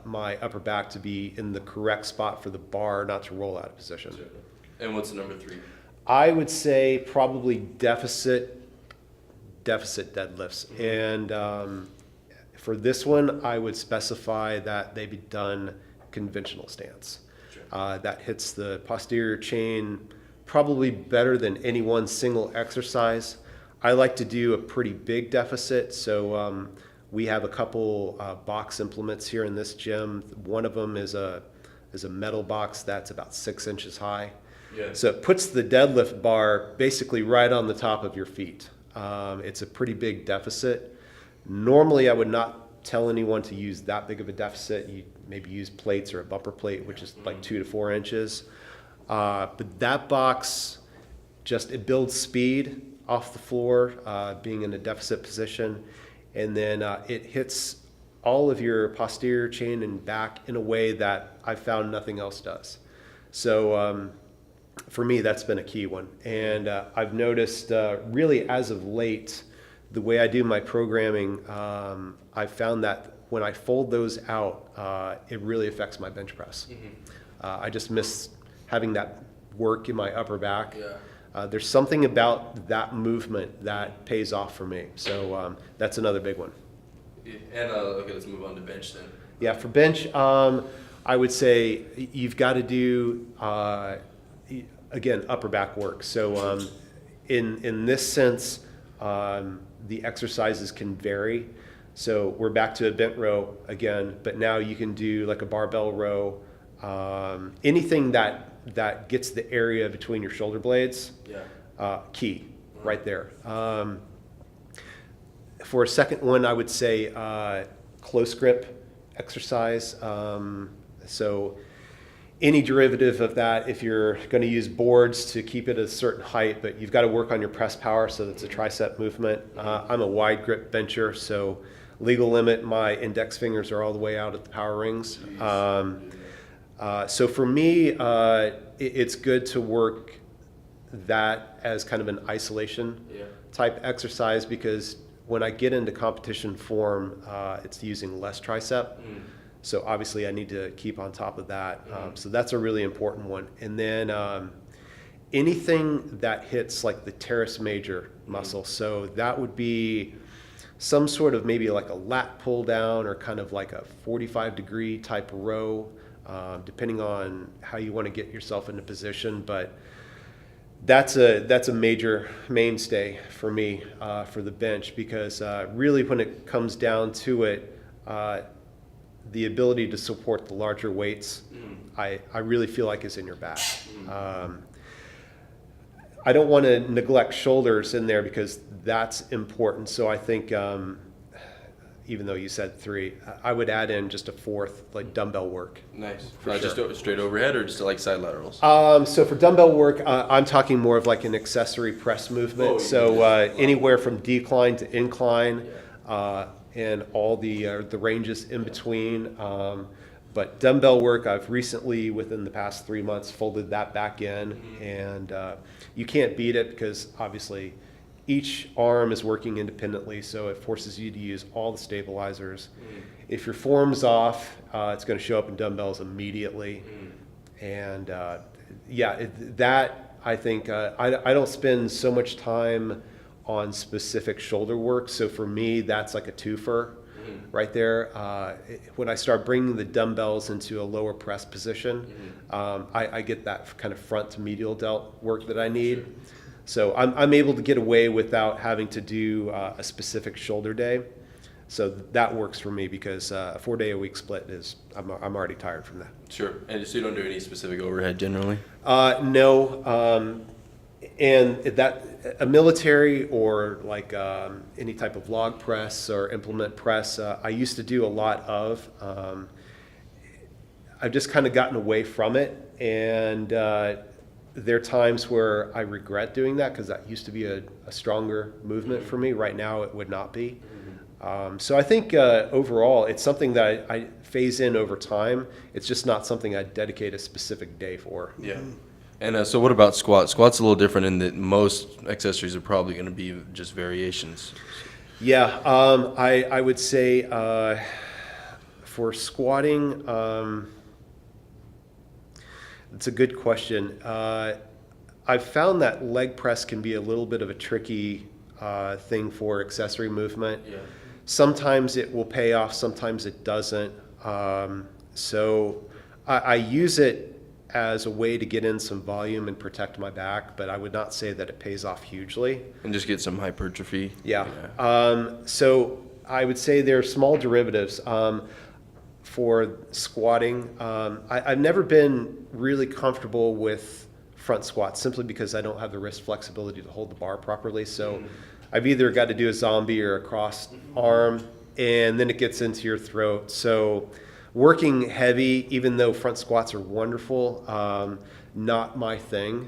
my upper back to be in the correct spot for the bar, not to roll out of position. And what's the number 3? I would say probably deficit deadlifts. And for this one, I would specify that they be done conventional stance. That hits the posterior chain probably better than any one single exercise. I like to do a pretty big deficit, so we have a couple box implements here in this gym. One of them is a metal box that's about 6 inches high. So it puts the deadlift bar basically right on the top of your feet. It's a pretty big deficit. Normally, I would not tell anyone to use that big of a deficit. You maybe use plates or a bumper plate, which is like 2 to 4 inches. But that box it builds speed off the floor, being in a deficit position. And then it hits all of your posterior chain and back in a way that I found nothing else does. So for me, that's been a key one. And I've noticed really as of late, the way I do my programming, I found that when I fold those out, it really affects my bench press. I just miss having that work in my upper back. There's something about that movement that pays off for me. So that's another big one. And okay, let's move on to bench then. Yeah, for bench, I would say you've got to do, again, upper back work. So in this sense, the exercises can vary. So we're back to a bent row again, but now you can do like a barbell row, anything that gets the area between your shoulder blades, key right there. For a second one, I would say close grip exercise. So any derivative of that, if you're going to use boards to keep it at a certain height, but you've got to work on your press power, so that's a tricep movement. I'm a wide grip bencher, so legal limit, my index fingers are all the way out at the power rings. So for me, it's good to work that as kind of an isolation type exercise, because when I get into competition form, it's using less tricep. So obviously I need to keep on top of that. So that's a really important one. And then anything that hits like the teres major muscle. So that would be some sort of maybe like a lat pull down or kind of like a 45-degree type row, depending on how you want to get yourself into position. But that's a major mainstay for me for the bench, because really when it comes down to it, the ability to support the larger weights, I really feel like is in your back. I don't want to neglect shoulders in there because that's important. So I think, even though you said 3, I would add in just a 4th, like dumbbell work. Nice. For Just sure. straight overhead or just like side laterals? So for dumbbell work, I'm talking more of like an accessory press movement. Oh, you So mean anywhere from decline to incline, and all the ranges in between. But dumbbell work, I've recently, within the past 3 months, folded that back in, and you can't beat it because obviously each arm is working independently, so it forces you to use all the stabilizers. If your form's off, it's going to show up in dumbbells immediately. And that I think I don't spend so much time on specific shoulder work. So for me, that's like a twofer right there. When I start bringing the dumbbells into a lower press position, I get that kind of front to medial delt work that I need. So I'm able to get away without having to do a specific shoulder day. So that works for me because a 4-day-a-week split is, I'm already tired from that. Sure. And so you don't do any specific overhead generally? No. And that a military or like any type of log press or implement press, I used to do a lot of. I've just kind of gotten away from it, and there are times where I regret doing that because that used to be a stronger movement for me. Right now, it would not be. So I think overall, it's something that I phase in over time. It's just not something I dedicate a specific day for. Yeah. And so what about squat? Squat's a little different in that most accessories are probably going to be just variations. Yeah, I would say for squatting, it's a good question. I've found that leg press can be a little bit of a tricky thing for accessory movement. Yeah. Sometimes it will pay off, sometimes it doesn't. So I use it as a way to get in some volume and protect my back, but I would not say that it pays off hugely. And just get some hypertrophy. Yeah. So I would say there are small derivatives. For squatting, I've never been really comfortable with front squats simply because I don't have the wrist flexibility to hold the bar properly. So I've either got to do a zombie or a cross arm, and then it gets into your throat. So working heavy, even though front squats are wonderful, not my thing.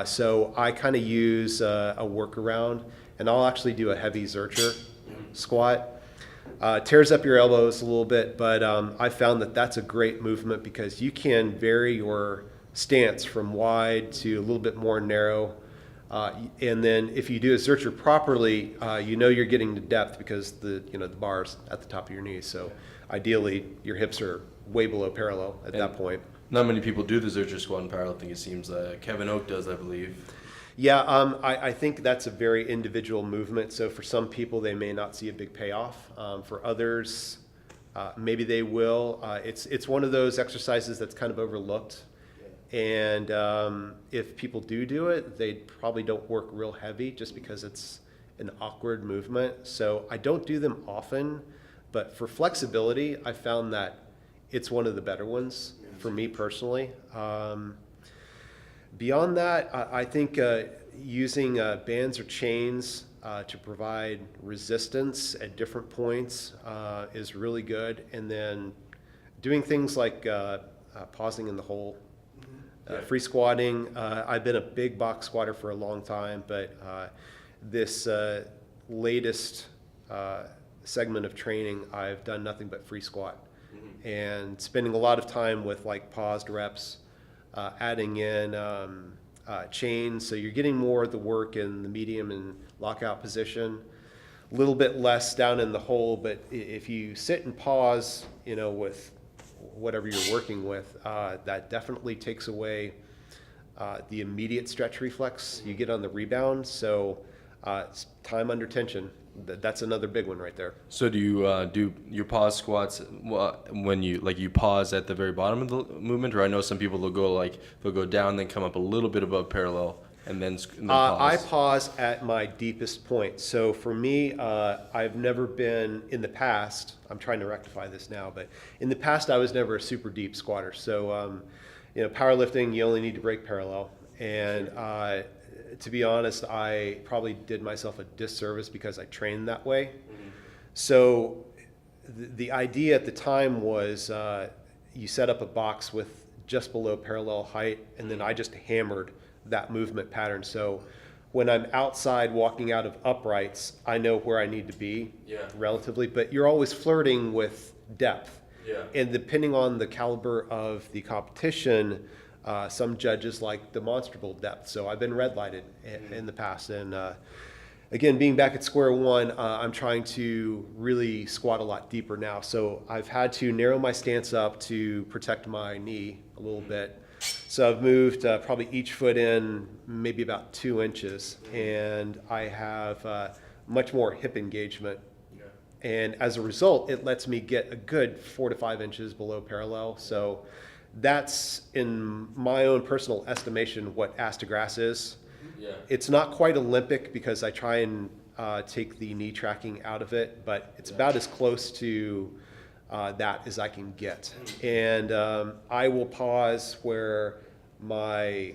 So I kind of use a workaround, and I'll actually do a heavy Zercher squat. Tears up your elbows a little bit, but I found that that's a great movement because you can vary your stance from wide to a little bit more narrow. And then if you do a Zercher properly, you know you're getting to depth because the bar's at the top of your knees. So ideally, your hips are way below parallel at that point. Not many people do the Zercher squat in powerlifting, it seems. Kevin Oak does, I believe. Yeah, I think that's a very individual movement. So for some people, they may not see a big payoff. For others, maybe they will. It's one of those exercises that's kind of overlooked. And if people do it, they probably don't work real heavy just because it's an awkward movement. So I don't do them often, but for flexibility, I found that it's one of the better ones for me personally. Beyond that, I think using bands or chains to provide resistance at different points is really good. And then doing things like pausing in the hole, free squatting. I've been a big box squatter for a long time, but this latest segment of training, I've done nothing but free squat. And spending a lot of time with like paused reps, adding in chains, so you're getting more of the work in the medium and lockout position, a little bit less down in the hole. But if you sit and pause, with whatever you're working with, that definitely takes away the immediate stretch reflex you get on the rebound. So it's time under tension. That's another big one right there. So do you do your pause squats when you pause at the very bottom of the movement, or I know some people they'll go down then come up a little bit above parallel and then pause? I pause at my deepest point. So for me, I've never been in the past. I'm trying to rectify this now, but in the past I was never a super deep squatter. So powerlifting, you only need to break parallel, and to be honest, I probably did myself a disservice because I trained that way. So the idea at the time was you set up a box with just below parallel height, and then I just hammered that movement pattern. So when I'm outside walking out of uprights, I know where I need to be relatively, but you're always flirting with depth. And depending on the caliber of the competition, some judges like demonstrable depth. So I've been red lighted in the past. And again, being back at square one, I'm trying to really squat a lot deeper now. So I've had to narrow my stance up to protect my knee a little bit. So I've moved probably each foot in maybe about 2 inches, and I have much more hip engagement. And as a result, it lets me get a good 4 to 5 inches below parallel. So that's, in my own personal estimation, what ass to grass is. It's not quite Olympic because I try and take the knee tracking out of it, but it's about as close to that as I can get. And I will pause where my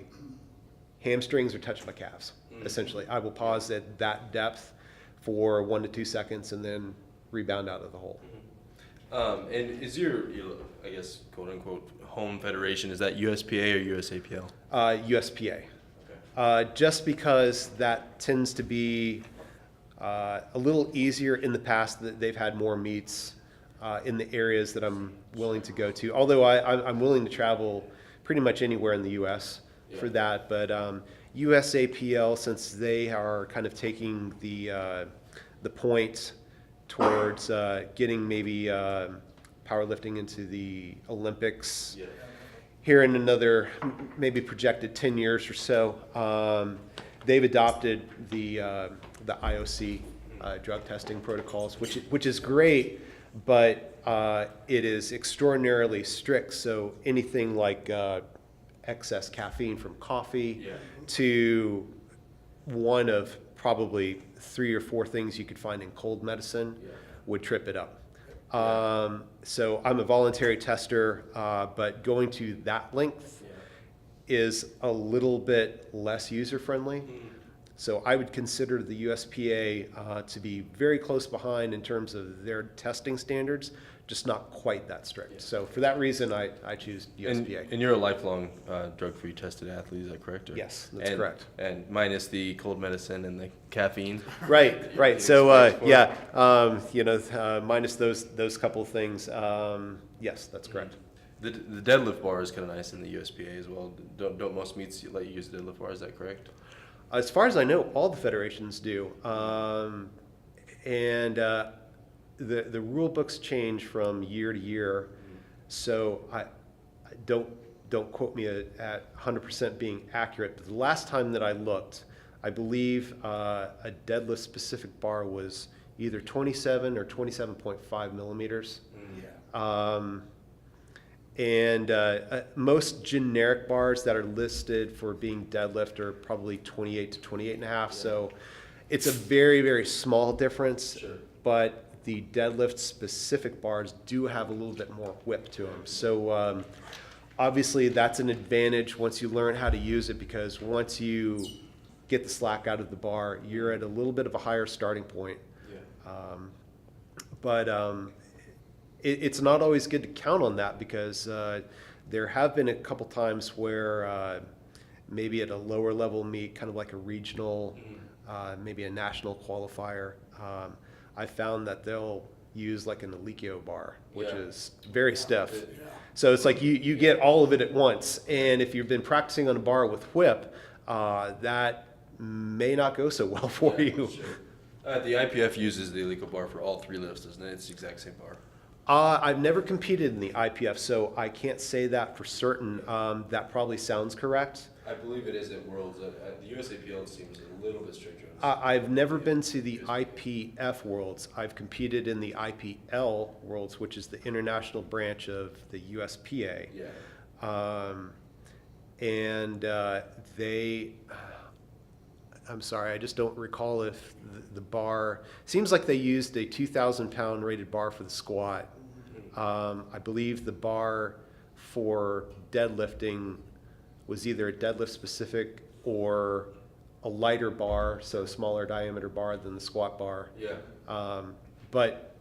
hamstrings are touching my calves, essentially. I will pause at that depth for 1 to 2 seconds and then rebound out of the hole. And is your, I guess, quote unquote, home federation, is that USPA or USAPL? USPA. Just because that tends to be a little easier in the past. That they've had more meets in the areas that I'm willing to go to. Although I'm willing to travel pretty much anywhere in the U.S. for that. But USAPL, since they are kind of taking the point towards getting maybe powerlifting into the Olympics here in another maybe projected 10 years or so. They've adopted the IOC drug testing protocols, which is great, but it is extraordinarily strict. So anything like excess caffeine from coffee to one of probably 3 or 4 things you could find in cold medicine would trip it up. So I'm a voluntary tester, but going to that length is a little bit less user-friendly. So I would consider the USPA to be very close behind in terms of their testing standards, just not quite that strict. So for that reason, I choose USPA. And you're a lifelong drug-free tested athlete, is that correct? Yes, that's correct. And minus the cold medicine and the caffeine. Right. So minus those couple of things. Yes, that's correct. The deadlift bar is kind of nice in the USPA as well. Don't most meets let you use the deadlift bar? Is that correct? As far as I know, all the federations do. The rule books change from year to year, so I don't quote me at 100% being accurate. But the last time that I looked, I believe a deadlift specific bar was either 27 or 27.5 millimeters. Most generic bars that are listed for being deadlift are probably 28 to 28 and a half. So it's a very, very small difference, but the deadlift specific bars do have a little bit more whip to them. So obviously that's an advantage once you learn how to use it, because once you get the slack out of the bar, you're at a little bit of a higher starting point. It's not always good to count on that, because there have been a couple times where maybe at a lower level meet, kind of like a regional, maybe a national qualifier, I found that they'll use like an Alikio bar, which is very stiff. So it's like you get all of it at once. And if you've been practicing on a bar with whip, that may not go so well for you. The IPF uses the Alikio bar for all 3 lifts, isn't it? It's the exact same bar. I've never competed in the IPF, so I can't say that for certain. That probably sounds correct. I believe it is at Worlds. At the USAPL seems a little bit stricter. I've never been to the IPF Worlds. I've competed in the IPL Worlds, which is the international branch of the USPA. I'm sorry, I just don't recall if the bar, seems like they used a 2,000 pound rated bar for the squat. I believe the bar for deadlifting was either a deadlift specific or a lighter bar, so smaller diameter bar than the squat bar. But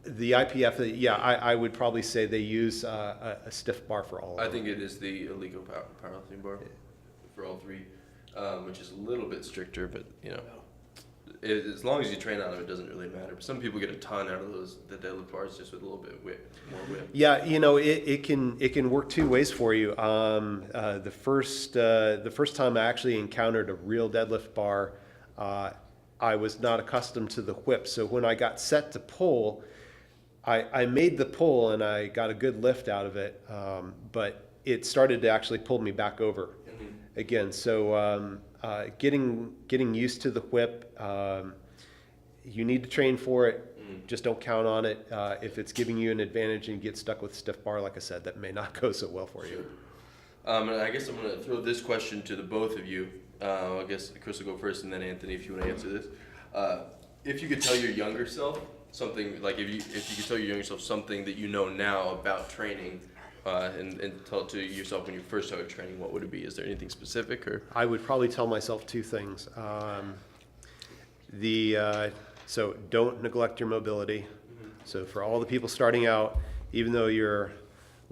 the IPF, yeah, I would probably say they use a stiff bar for all of them. I think it is the illegal powerlifting bar for all three, which is a little bit stricter, but as long as you train on them, it doesn't really matter. But some people get a ton out of the deadlift bars just with a little bit more whip. Yeah, it can work two ways for you. The first time I actually encountered a real deadlift bar, I was not accustomed to the whip. So when I got set to pull, I made the pull and I got a good lift out of it, but it started to actually pull me back over again. So getting used to the whip, you need to train for it. Just don't count on it. If it's giving you an advantage and you get stuck with stiff bar, like I said, that may not go so well for you. And I guess I'm going to throw this question to the both of you. I guess Chris will go first, and then Anthony, if you want to answer this. If you could tell your younger self something, like if you could tell your younger self something that you know now about training, and tell it to yourself when you first started training, what would it be? Is there anything specific, or? I would probably tell myself two things. So don't neglect your mobility. So for all the people starting out, even though you're a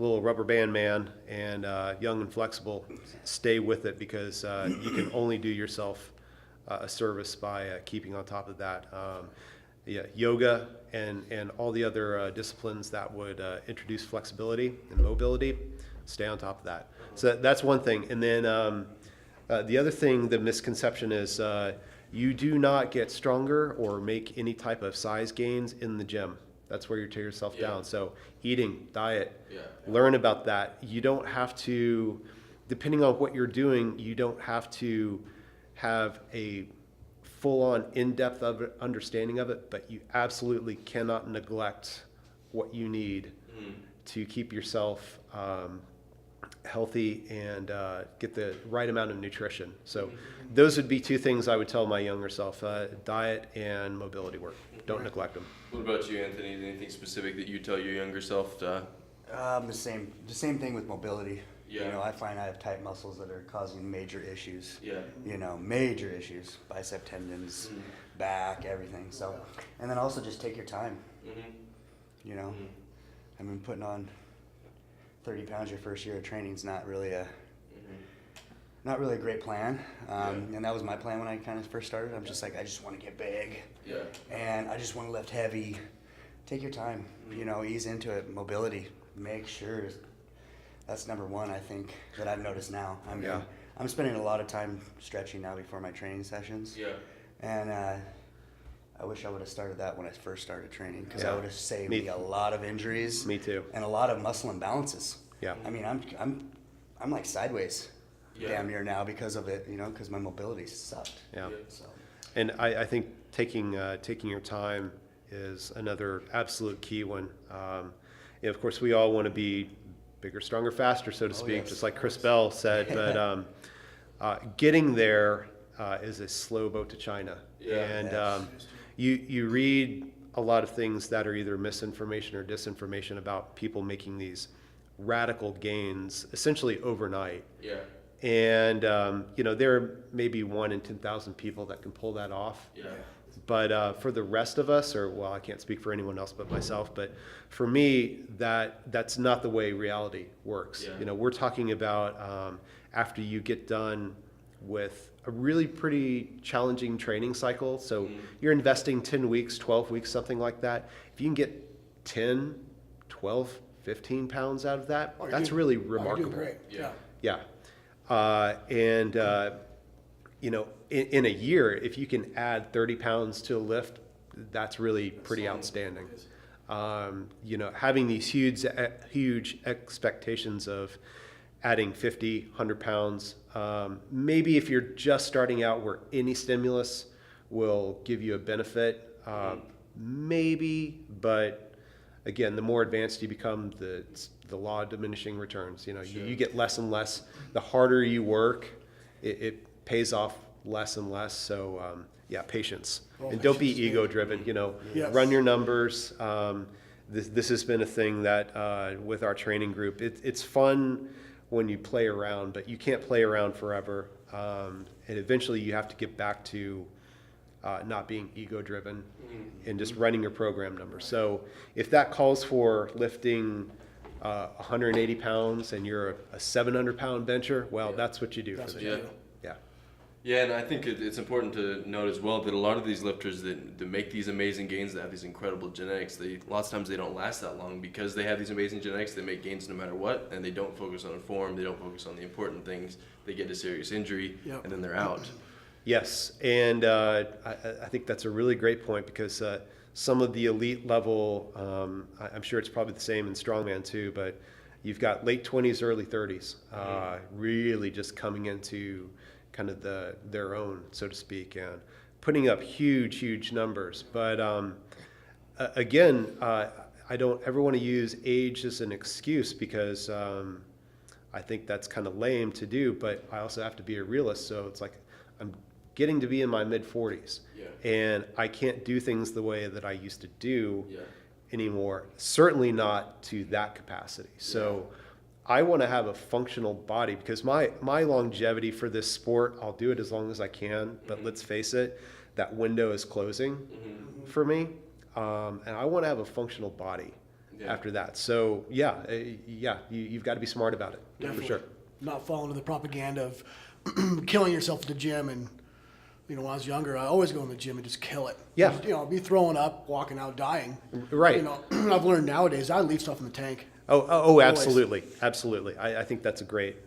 little rubber band man and young and flexible, stay with it, because you can only do yourself a service by keeping on top of that. Yoga and all the other disciplines that would introduce flexibility and mobility, stay on top of that. So that's one thing. And then the other thing, the misconception is you do not get stronger or make any type of size gains in the gym. That's where you tear yourself down. So eating, diet, learn about that. You don't have to, depending on what you're doing, you don't have to have a full-on in-depth understanding of it, but you absolutely cannot neglect what you need to keep yourself healthy and get the right amount of nutrition. So those would be two things I would tell my younger self: diet and mobility work. Don't neglect them. What about you, Anthony? Anything specific that you tell your younger self to? The same thing with mobility. Yeah. I find I have tight muscles that are causing major issues. Yeah. Major issues, bicep tendons, back, everything. So, and then also just take your time. I mean, putting on 30 pounds your first year of training is not really a great plan. And that was my plan when I kind of first started. I'm just like, I just want to get big. Yeah. And I just want to lift heavy. Take your time. Ease into it. Mobility. Make sure. That's number one, I think, that I've noticed now. I'm spending a lot of time stretching now before my training sessions. Yeah. And I wish I would have started that when I first started training, because I would have saved me a lot of injuries. Me too. And a lot of muscle imbalances. Yeah. I mean, I'm like sideways damn near now because of it, because my mobility sucked. Yeah. So. And I think taking your time is another absolute key one. Of course, we all want to be bigger, stronger, faster, so to speak, just like Chris Bell said. But getting there is a slow boat to China. And you read a lot of things that are either misinformation or disinformation about people making these radical gains essentially overnight. Yeah. And there may be 1 in 10,000 people that can pull that off. Yeah. But for the rest of us, I can't speak for anyone else but myself, but for me, that's not the way reality works. Yeah. We're talking about after you get done with a really pretty challenging training cycle. So you're investing 10 weeks, 12 weeks, something like that. If you can get 10, 12, 15 pounds out of that, that's really remarkable. You're doing great. Yeah. In a year, if you can add 30 pounds to a lift, that's really pretty outstanding. Having these huge expectations of adding 50, 100 pounds, maybe if you're just starting out where any stimulus will give you a benefit, maybe, but again, the more advanced you become, the law of diminishing returns. You get less and less. The harder you work, it pays off less and less. So patience. And don't be ego driven. Yes. Run your numbers. This has been a thing that with our training group, it's fun when you play around, but you can't play around forever. And eventually you have to get back to not being ego-driven and just running your program numbers. So if that calls for lifting 180 pounds and you're a 700-pound bencher, well, that's what you do That's for what the you day. do. Yeah. Yeah, and I think it's important to note as well that a lot of these lifters that make these amazing gains, that have these incredible genetics, lots of times they don't last that long because they have these amazing genetics. They make gains no matter what, and they don't focus on form. They don't focus on the important things. They get a serious injury, Yep. and then they're out. Yes, and I think that's a really great point because some of the elite level, I'm sure it's probably the same in strongman too, but you've got late 20s, early 30s, really just coming into kind of their own, so to speak, and putting up huge numbers. But again, I don't ever want to use age as an excuse because I think that's kind of lame to do, but I also have to be a realist. So it's like I'm getting to be in my mid-40s, and I can't do things the way that I used to do anymore, certainly not to that capacity. So I want to have a functional body because my longevity for this sport, I'll do it as long as I can, but let's face it, that window is closing for me, and I want to have a functional body after that. So you've got to be smart about it. Definitely. For sure. Not fall into the propaganda of killing yourself at the gym. And when I was younger, I always go in the gym and just kill it. Yeah. Just, be throwing up, walking out, dying. Right. I've learned nowadays I leave stuff in the tank. Oh, absolutely. I think that's a great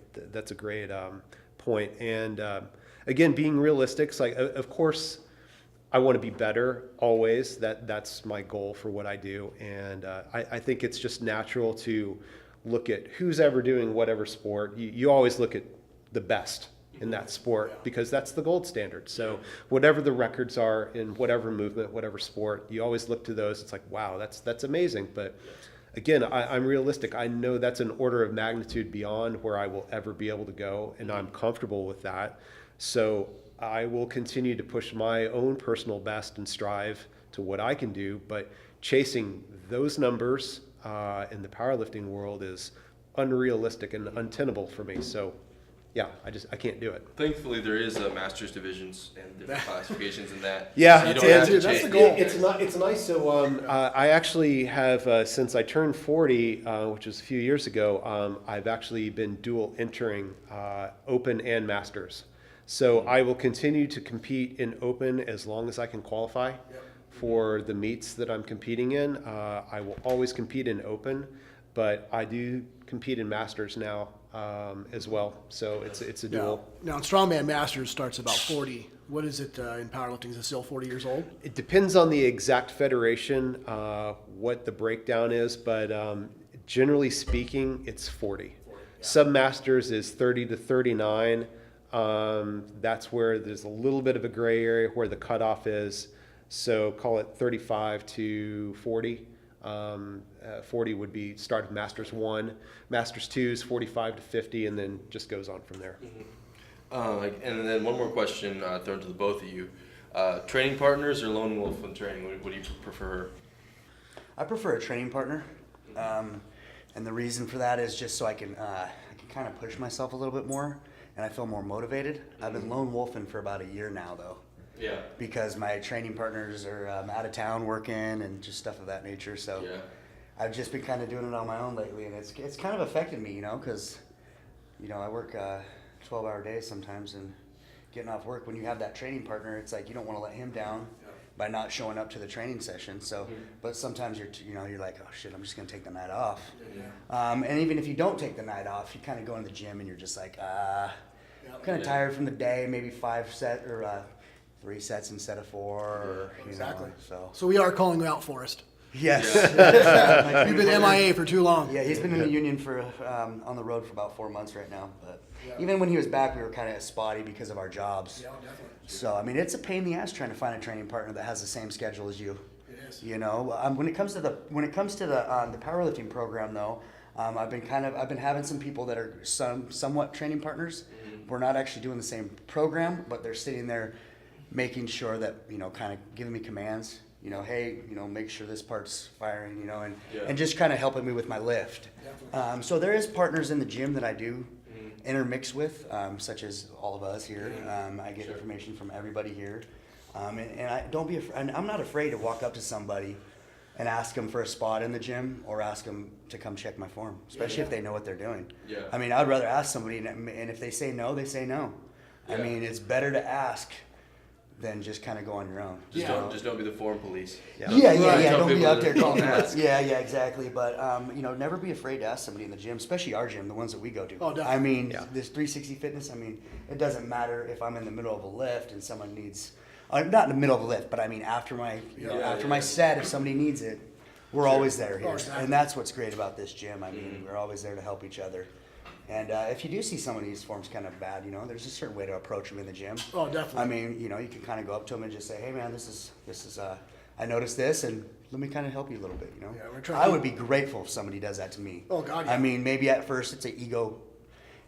point. And again, being realistic, it's like, of course, I want to be better always. That's my goal for what I do. And I think it's just natural to look at who's ever doing whatever sport. You always look at the best in that sport because that's the gold standard. So whatever the records are in whatever movement, whatever sport, you always look to those. It's like, wow, that's amazing. But again, I'm realistic. I know that's an order of magnitude beyond where I will ever be able to go, and I'm comfortable with that. So I will continue to push my own personal best and strive to what I can do, but chasing those numbers in the powerlifting world is unrealistic and untenable for me. So yeah, I can't do it. Thankfully, there is master's divisions and different classifications in that. Yeah, so you don't have to that's chase the goal. It's nice. So I actually have since I turned 40, which was a few years ago. I've actually been dual entering Open and Masters. So I will continue to compete in Open as long as I can qualify for the meets that I'm competing in. I will always compete in Open, but I do compete in Masters now as well. So it's a dual. Now, Strongman Masters starts about 40. What is it in powerlifting? Is it still 40 years old? It depends on the exact federation, what the breakdown is, but generally speaking, it's 40. Submasters is 30 to 39. That's where there's a little bit of a gray area where the cutoff is. So call it 35 to 40. 40 would be start of Masters 1. Masters 2 is 45 to 50, and then just goes on from there. And then one more question thrown to the both of you. Training partners or lone wolf when training? What do you prefer? I prefer a training partner, and the reason for that is just so I can kind of push myself a little bit more, and I feel more motivated. I've been lone wolfing for about a year now, though. Yeah. Because my training partners are out of town working and just stuff of that nature. So I've just been kind of doing it on my own lately, and it's kind of affected me, because I work 12-hour days sometimes, and getting off work when you have that training partner, it's like you don't want to let him down by not showing up to the training session. So, but sometimes you're like, oh shit, I'm just gonna take the night off. And even if you don't take the night off, you kind of go in the gym and you're just like, I'm kind of tired from the day, maybe 5 sets or 3 sets instead of 4. Or, Exactly. So we are calling you out, Forrest. yes, You've been MIA for too long. Yeah, he's been in the union for on the road for about 4 months right now. But even when he was back, we were kind of spotty because of our jobs. Yeah, definitely. So I mean, it's a pain in the ass trying to find a training partner that has the same schedule as you. It is. When it comes to the powerlifting program though, I've been having some people that are somewhat training partners. We're not actually doing the same program, but they're sitting there making sure that kind of giving me commands. Hey, make sure this part's firing. And just kind of helping me with my lift. So there is partners in the gym that I do intermix with, such as all of us here. I get information from everybody here. And I don't be afraid. I'm not afraid to walk up to somebody and ask them for a spot in the gym or ask them to come check my form, especially if they know what they're doing. Yeah. I mean, I'd rather ask somebody, and if they say no, they say no. I Yeah. mean, it's better to ask than just kind of go on your own. Just don't be the form police. Yeah, Right. Tell don't be people out there to calling ask. Yeah, exactly. But, never be afraid to ask somebody in the gym, especially our gym, the ones that we go to. Oh, definitely. I mean, this 360 Fitness, I mean, it doesn't matter if I'm in the middle of a lift and someone needs, not in the middle of a lift, but I mean, after my my set, if somebody needs it, we're always there here. Oh, exactly. And that's what's great about this gym. I mean, we're always there to help each other. And if you do see some of these forms kind of bad, there's a certain way to approach them in the gym. Oh, definitely. I mean, you can kind of go up to them and just say, hey, man, this is I noticed this, and let me kind of help you a little bit, Yeah, we're trying I to- would be grateful if somebody does that to me. Oh, God, yeah. I mean, maybe at first it's an ego.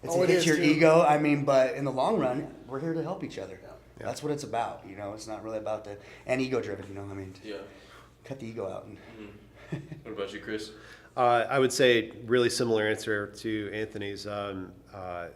Oh, It it hits is, your too. ego. I mean, but in the long run, we're here to help each other. That's what it's about. It's not really about and ego driven, I mean, Yeah. cut the ego out. And, What about you, Chris? I would say really similar answer to Anthony's. I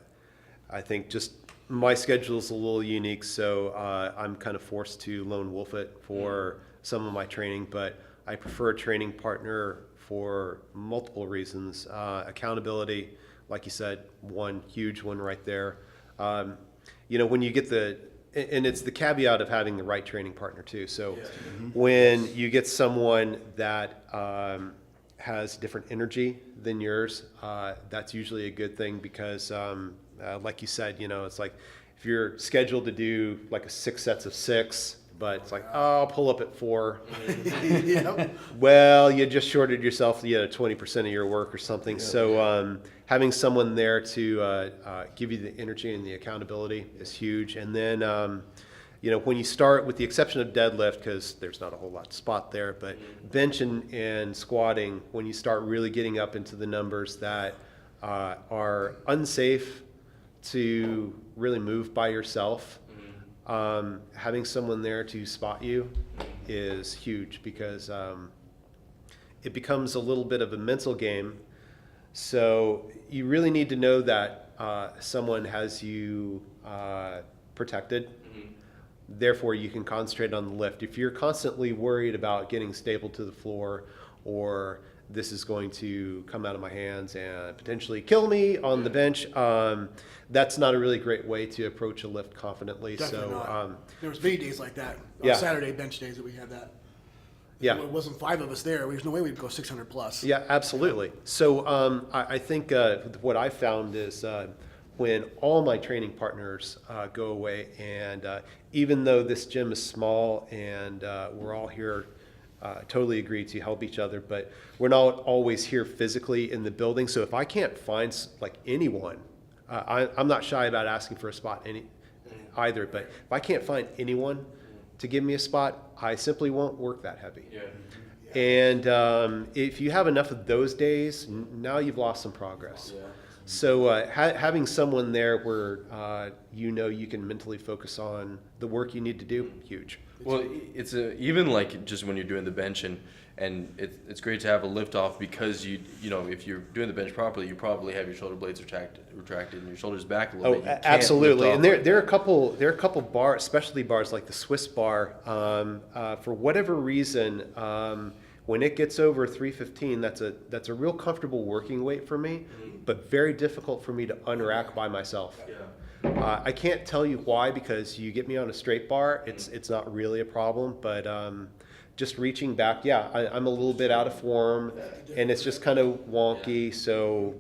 think just my schedule is a little unique, so I'm kind of forced to lone wolf it for some of my training, but I prefer a training partner for multiple reasons. Accountability, like you said, one huge one right there. When you get and it's the caveat of having the right training partner too. So when you get someone that has different energy than yours, that's usually a good thing because, like you said, it's like if you're scheduled to do like 6 sets of 6, but it's like, oh, I'll pull up at 4. Yep. Well, you just shorted yourself 20% of your work or something. So having someone there to give you the energy and the accountability is huge. And then, when you start, with the exception of deadlift, because there's not a whole lot to spot there, but bench and squatting, when you start really getting up into the numbers that are unsafe to really move by yourself, having someone there to spot you is huge because it becomes a little bit of a mental game. So you really need to know that someone has you protected. Therefore, you can concentrate on the lift. If you're constantly worried about getting stable to the floor, or this is going to come out of my hands and potentially kill me on the bench, that's not a really great way to approach a lift confidently. Definitely So, not. There was V days like that. Yeah. On Saturday bench days that we had that. yeah. It wasn't 5 of us there. There's no way we'd go 600 plus. Yeah, absolutely. So I think what I found is when all my training partners go away, and even though this gym is small and we're all here, totally agree to help each other, but we're not always here physically in the building. So if I can't find anyone, I'm not shy about asking for a spot either, but if I can't find anyone to give me a spot, I simply won't work that heavy. Yeah. And if you have enough of those days, now you've lost some progress. Yeah. So having someone there where you can mentally focus on the work you need to do, huge. Well, it's even like just when you're doing the bench and it's great to have a lift off because if you're doing the bench properly, you probably have your shoulder blades retracted and your shoulders back a little bit. You can't Absolutely. lift And off there are a couple bars, specialty bars like the Swiss bar. For whatever reason, when it gets over 315, that's a real comfortable working weight for me, but very difficult for me to unrack by myself. Yeah. I can't tell you why, because you get me on a straight bar, it's not really a problem, but just reaching back, I'm a little bit out of form, and it's just kind of wonky. So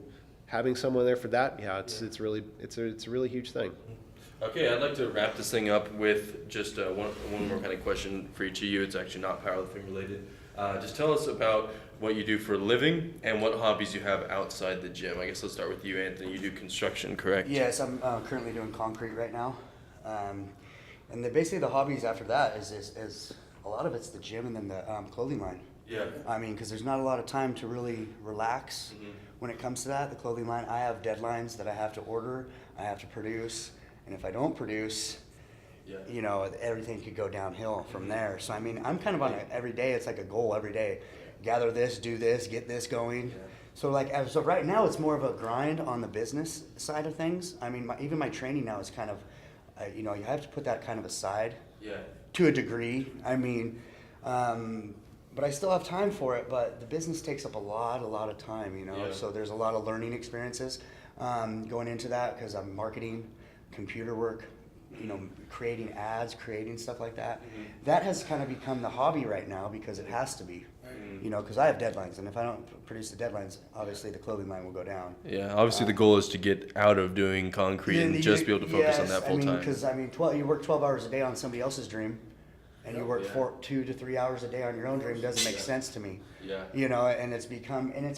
having someone there for that, it's a really huge thing. Okay, I'd like to wrap this thing up with just one more kind of question for each of you. It's actually not powerlifting related. Just tell us about what you do for a living and what hobbies you have outside the gym. I guess let's start with you, Anthony. You do construction, correct? Yes, I'm currently doing concrete right now. And basically the hobbies after that is a lot of it's the gym and then the clothing line. Yeah. I mean, because there's not a lot of time to really relax when it comes to that. The clothing line, I have deadlines that I have to order, I have to produce, and if I don't produce, everything could go downhill from there. So I mean, I'm kind of on every day. It's like a goal every day. Gather this, do this, get this going. So like, so right now it's more of a grind on the business side of things. I mean, even my training now is kind of, you know, you have to put that kind of aside to a degree. I mean, but I still have time for it, but the business takes up a lot of time, you know? Yeah. So there's a lot of learning experiences going into that, because I'm marketing, computer work, you know, creating ads, creating stuff like that. That has kind of become the hobby right now, because it has to be, you know, because I have deadlines, and if I don't produce the deadlines, obviously the clothing line will go down. Yeah, obviously the goal is to get out of doing concrete and just be able to focus on that full time. Because I mean, you work 12 hours a day on somebody else's dream, and you work 2 to 3 hours a day on your own dream. Doesn't make sense to me. Yeah. You know, and it's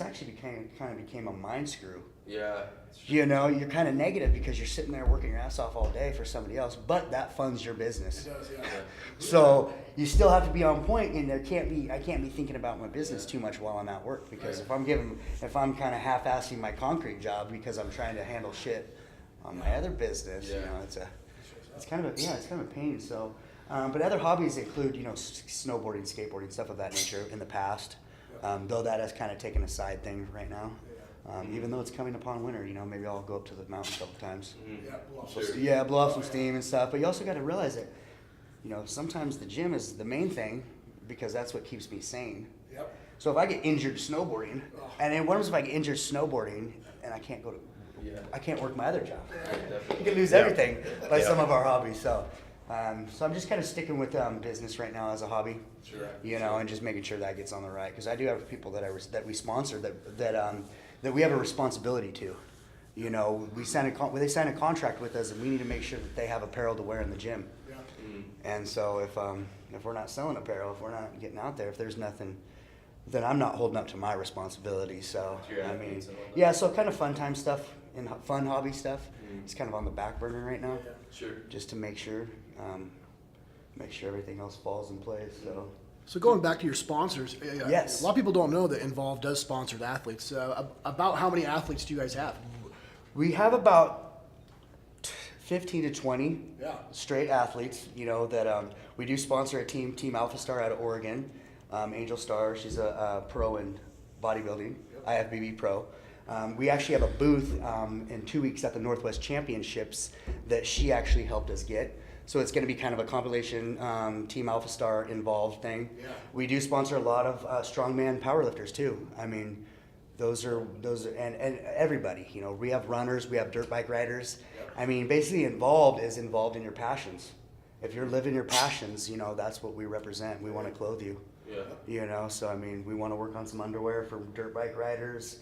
actually became a mind screw. Yeah. You know, you're kind of negative because you're sitting there working your ass off all day for somebody else, but that funds your business. It does, yeah. So you still have to be on point, and I can't be thinking about my business too much while I'm at work, because if I'm kind of half-assing my concrete job because I'm trying to handle shit on my other business, you know, it's kind of a pain. So, but other hobbies include, you know, snowboarding, skateboarding, stuff of that nature in the past, though that has kind of taken a side thing right now. Even though it's coming upon winter, you know, maybe I'll go up to the mountain a couple times. Blow off some steam and stuff. But you also got to realize that, you know, sometimes the gym is the main thing, because that's what keeps me sane. Yep. So if I get injured snowboarding, and then what happens if I get injured snowboarding and I can't I can't work my other job? You can lose everything by some of our hobbies. So, so I'm just kind of sticking with business right now as a hobby. You know, and just making sure that gets on the right, because I do have people that we sponsor that we have a responsibility to. You know, they sign a contract with us, and we need to make sure that they have apparel to wear in the gym. Yeah. And so if we're not selling apparel, if we're not getting out there, if there's nothing, then I'm not holding up to my responsibility. So I mean, yeah, so kind of fun time stuff and fun hobby stuff. It's kind of on the back burner right now. Sure. Just to make sure everything else falls in place. So going back to your sponsors, Yes. a lot of people don't know that Nvolved does sponsor the athletes. About how many athletes do you guys have? We have about 15 to 20 straight athletes, you know, that we do sponsor a Team Alpha Star out of Oregon. Angel Star, she's a pro in bodybuilding, IFBB pro. We actually have a booth in 2 weeks at the Northwest Championships that she actually helped us get. So it's going to be kind of a compilation Team Alpha Star involved thing. Yeah. We do sponsor a lot of strongman powerlifters too. I mean, those are and everybody. You know, we have runners, we have dirt bike riders. I mean, basically, involved in your passions. If you're living your passions, you know, that's what we represent. We want to clothe you. Yeah. You know, so I mean, we want to work on some underwear for dirt bike riders.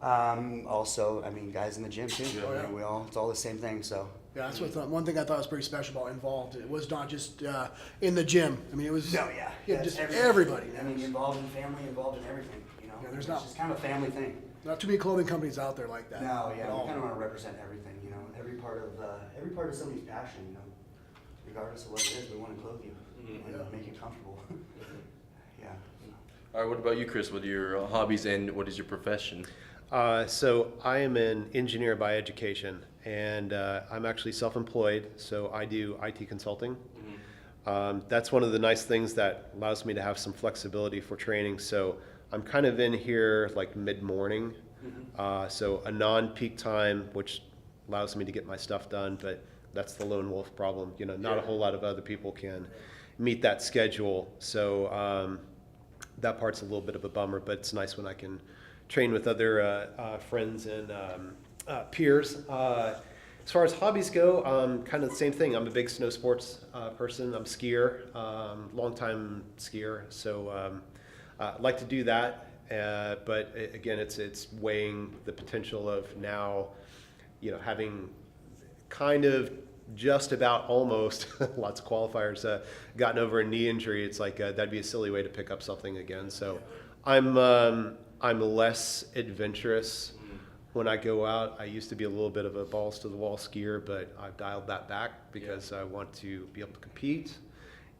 Also, I mean, guys in the gym too. I mean, it's all the same thing. So. Yeah, that's one thing I thought was pretty special about Nvolved. It was not just in the gym. I mean, it was just everybody. I mean, involved in family, involved in everything. You know, Yeah, there's it's not- just kind of a family thing. Not too many clothing companies out there like that. No, at yeah, all. we kind of want to represent everything. You know, every part of somebody's passion. You know, regardless of what it is, we want to clothe you and make you comfortable. Yeah. All right, what about you, Chris? What are your hobbies and what is your profession? So I am an engineer by education, and I'm actually self-employed, so I do IT consulting. That's one of the nice things that allows me to have some flexibility for training. So I'm kind of in here like mid-morning, so a non-peak time, which allows me to get my stuff done, but that's the lone wolf problem. You know, not a whole lot of other people can meet that schedule. So that part's a little bit of a bummer, but it's nice when I can train with other friends and peers. As far as hobbies go, kind of the same thing. I'm a big snow sports person. I'm a skier, longtime skier, so like to do that. But again, it's weighing the potential of now, you know, having kind of just about almost lots of qualifiers gotten over a knee injury. It's like that'd be a silly way to pick up something again. So I'm less adventurous when I go out. I used to be a little bit of a balls to the wall skier, but I've dialed that back because I want to be able to compete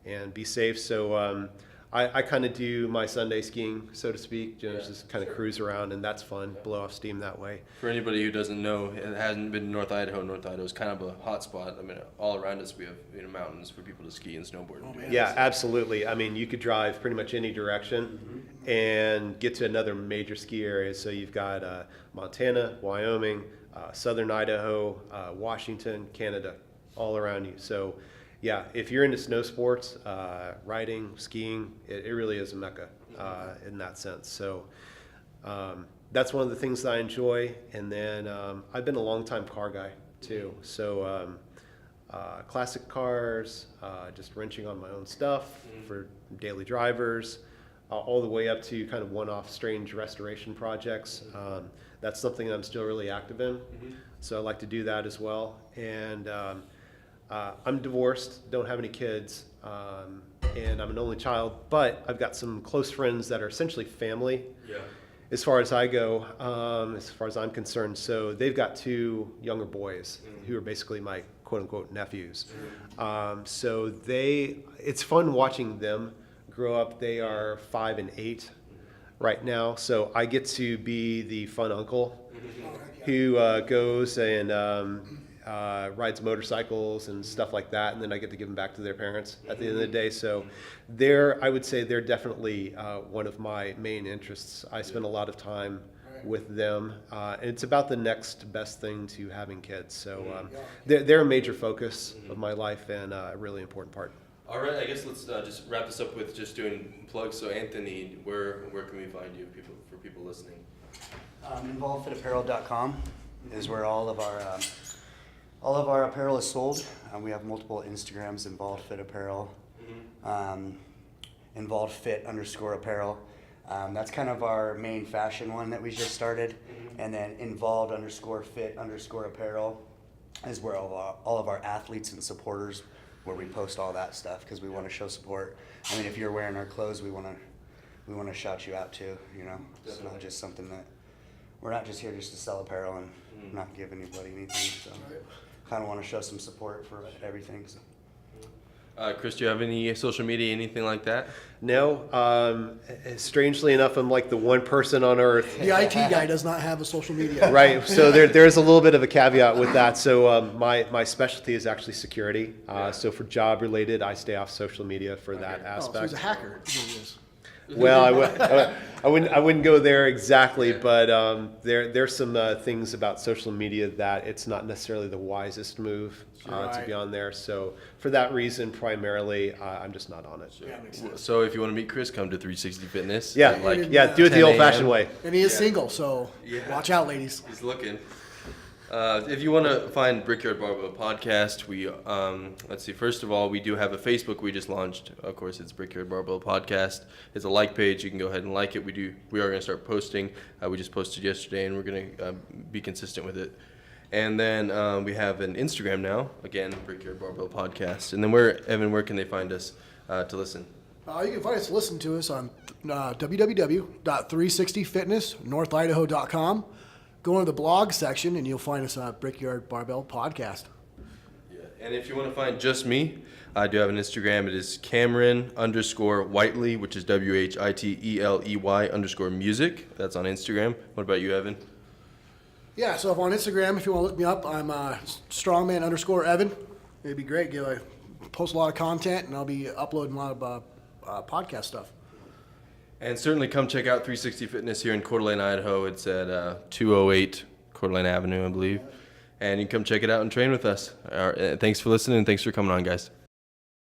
and be safe. So I kind of do my Sunday skiing, so to speak, just kind of cruise around, and that's fun, blow off steam that way. For anybody who doesn't know, it hasn't been North Idaho is kind of a hot spot. I mean, all around us we have mountains for people to ski and snowboard. Yeah, absolutely. I mean, you could drive pretty much any direction, and get to another major ski area. So you've got Montana, Wyoming, southern Idaho, Washington, Canada, all around you. So yeah, if you're into snow sports, riding, skiing, it really is a mecca in that sense. So that's one of the things that I enjoy. And then I've been a long-time car guy too. So classic cars, just wrenching on my own stuff for daily drivers, all the way up to kind of one-off strange restoration projects. That's something that I'm still really active in. So I like to do that as well. And I'm divorced, don't have any kids, and I'm an only child, but I've got some close friends that are essentially family. Yeah. As far as I go, as far as I'm concerned. So they've got 2 younger boys who are basically my quote-unquote nephews. So it's fun watching them grow up. They are 5 and 8 right now. So I get to be the fun uncle who goes and rides motorcycles and stuff like that, and then I get to give them back to their parents at the end of the day. So I would say they're definitely one of my main interests. I spend a lot of time with them, and it's about the next best thing to having kids. So they're a major focus of my life and a really important part. All right, I guess let's just wrap this up with just doing plugs. So Anthony, where can we find you for people listening? Nvolvedapparel.com is where all of our apparel is sold. We have multiple Instagrams: Nvolved Fit Apparel, Nvolved Fit _apparel. That's kind of our main fashion one that we just started, and then Nvolved _fit _apparel is where all of our athletes and supporters, where we post all that stuff because we want to show support. I mean, if you're wearing our clothes, we want to shout you out too. You know, it's not just something that we're not just here just to sell apparel and not give anybody anything. So, kind of want to show some support for everything. So. Chris, do you have any social media, anything like that? No. Strangely enough, I'm like the one person on earth. The IT guy does not have a social media. Right. So there's a little bit of a caveat with that. So my specialty is actually security. So for job related, I stay off social media for that aspect. So he's a hacker. Is what he is. Well, I wouldn't go there exactly, but there's some things about social media that it's not necessarily the wisest move to be on there. So for that reason, primarily, I'm just not on it. Yeah, makes sense. So if you want to meet Chris, come to 360 Fitness. Yeah, do it the 10 old-fashioned way. And he is single, so watch out, ladies. He's looking. If you want to find Brickyard Barbell Podcast, we let's see. First of all, we do have a Facebook we just launched. Of course, it's Brickyard Barbell Podcast. It's a like page. You can go ahead and like it. We are going to start posting. We just posted yesterday, and we're going to be consistent with it. And then we have an Instagram now. Again, Brickyard Barbell Podcast. And then where can they find us to listen? You can find us, listen to us on www.360fitnessnorthidaho.com. Go into the blog section and you'll find us at Brickyard Barbell Podcast. Yeah. And if you want to find just me, I do have an Instagram. It is Cameron_Whiteley, which is WHITELEY_music. That's on Instagram. What about you, Evan? Yeah, so if on Instagram, if you want to look me up, I'm strongman_Evan. It'd be great. I post a lot of content and I'll be uploading a lot of podcast stuff. And certainly come check out 360 Fitness here in Coeur d'Alene, Idaho. It's at 208 Coeur d'Alene Avenue, I believe. And you can come check it out and train with us. Thanks for listening and thanks for coming on, guys.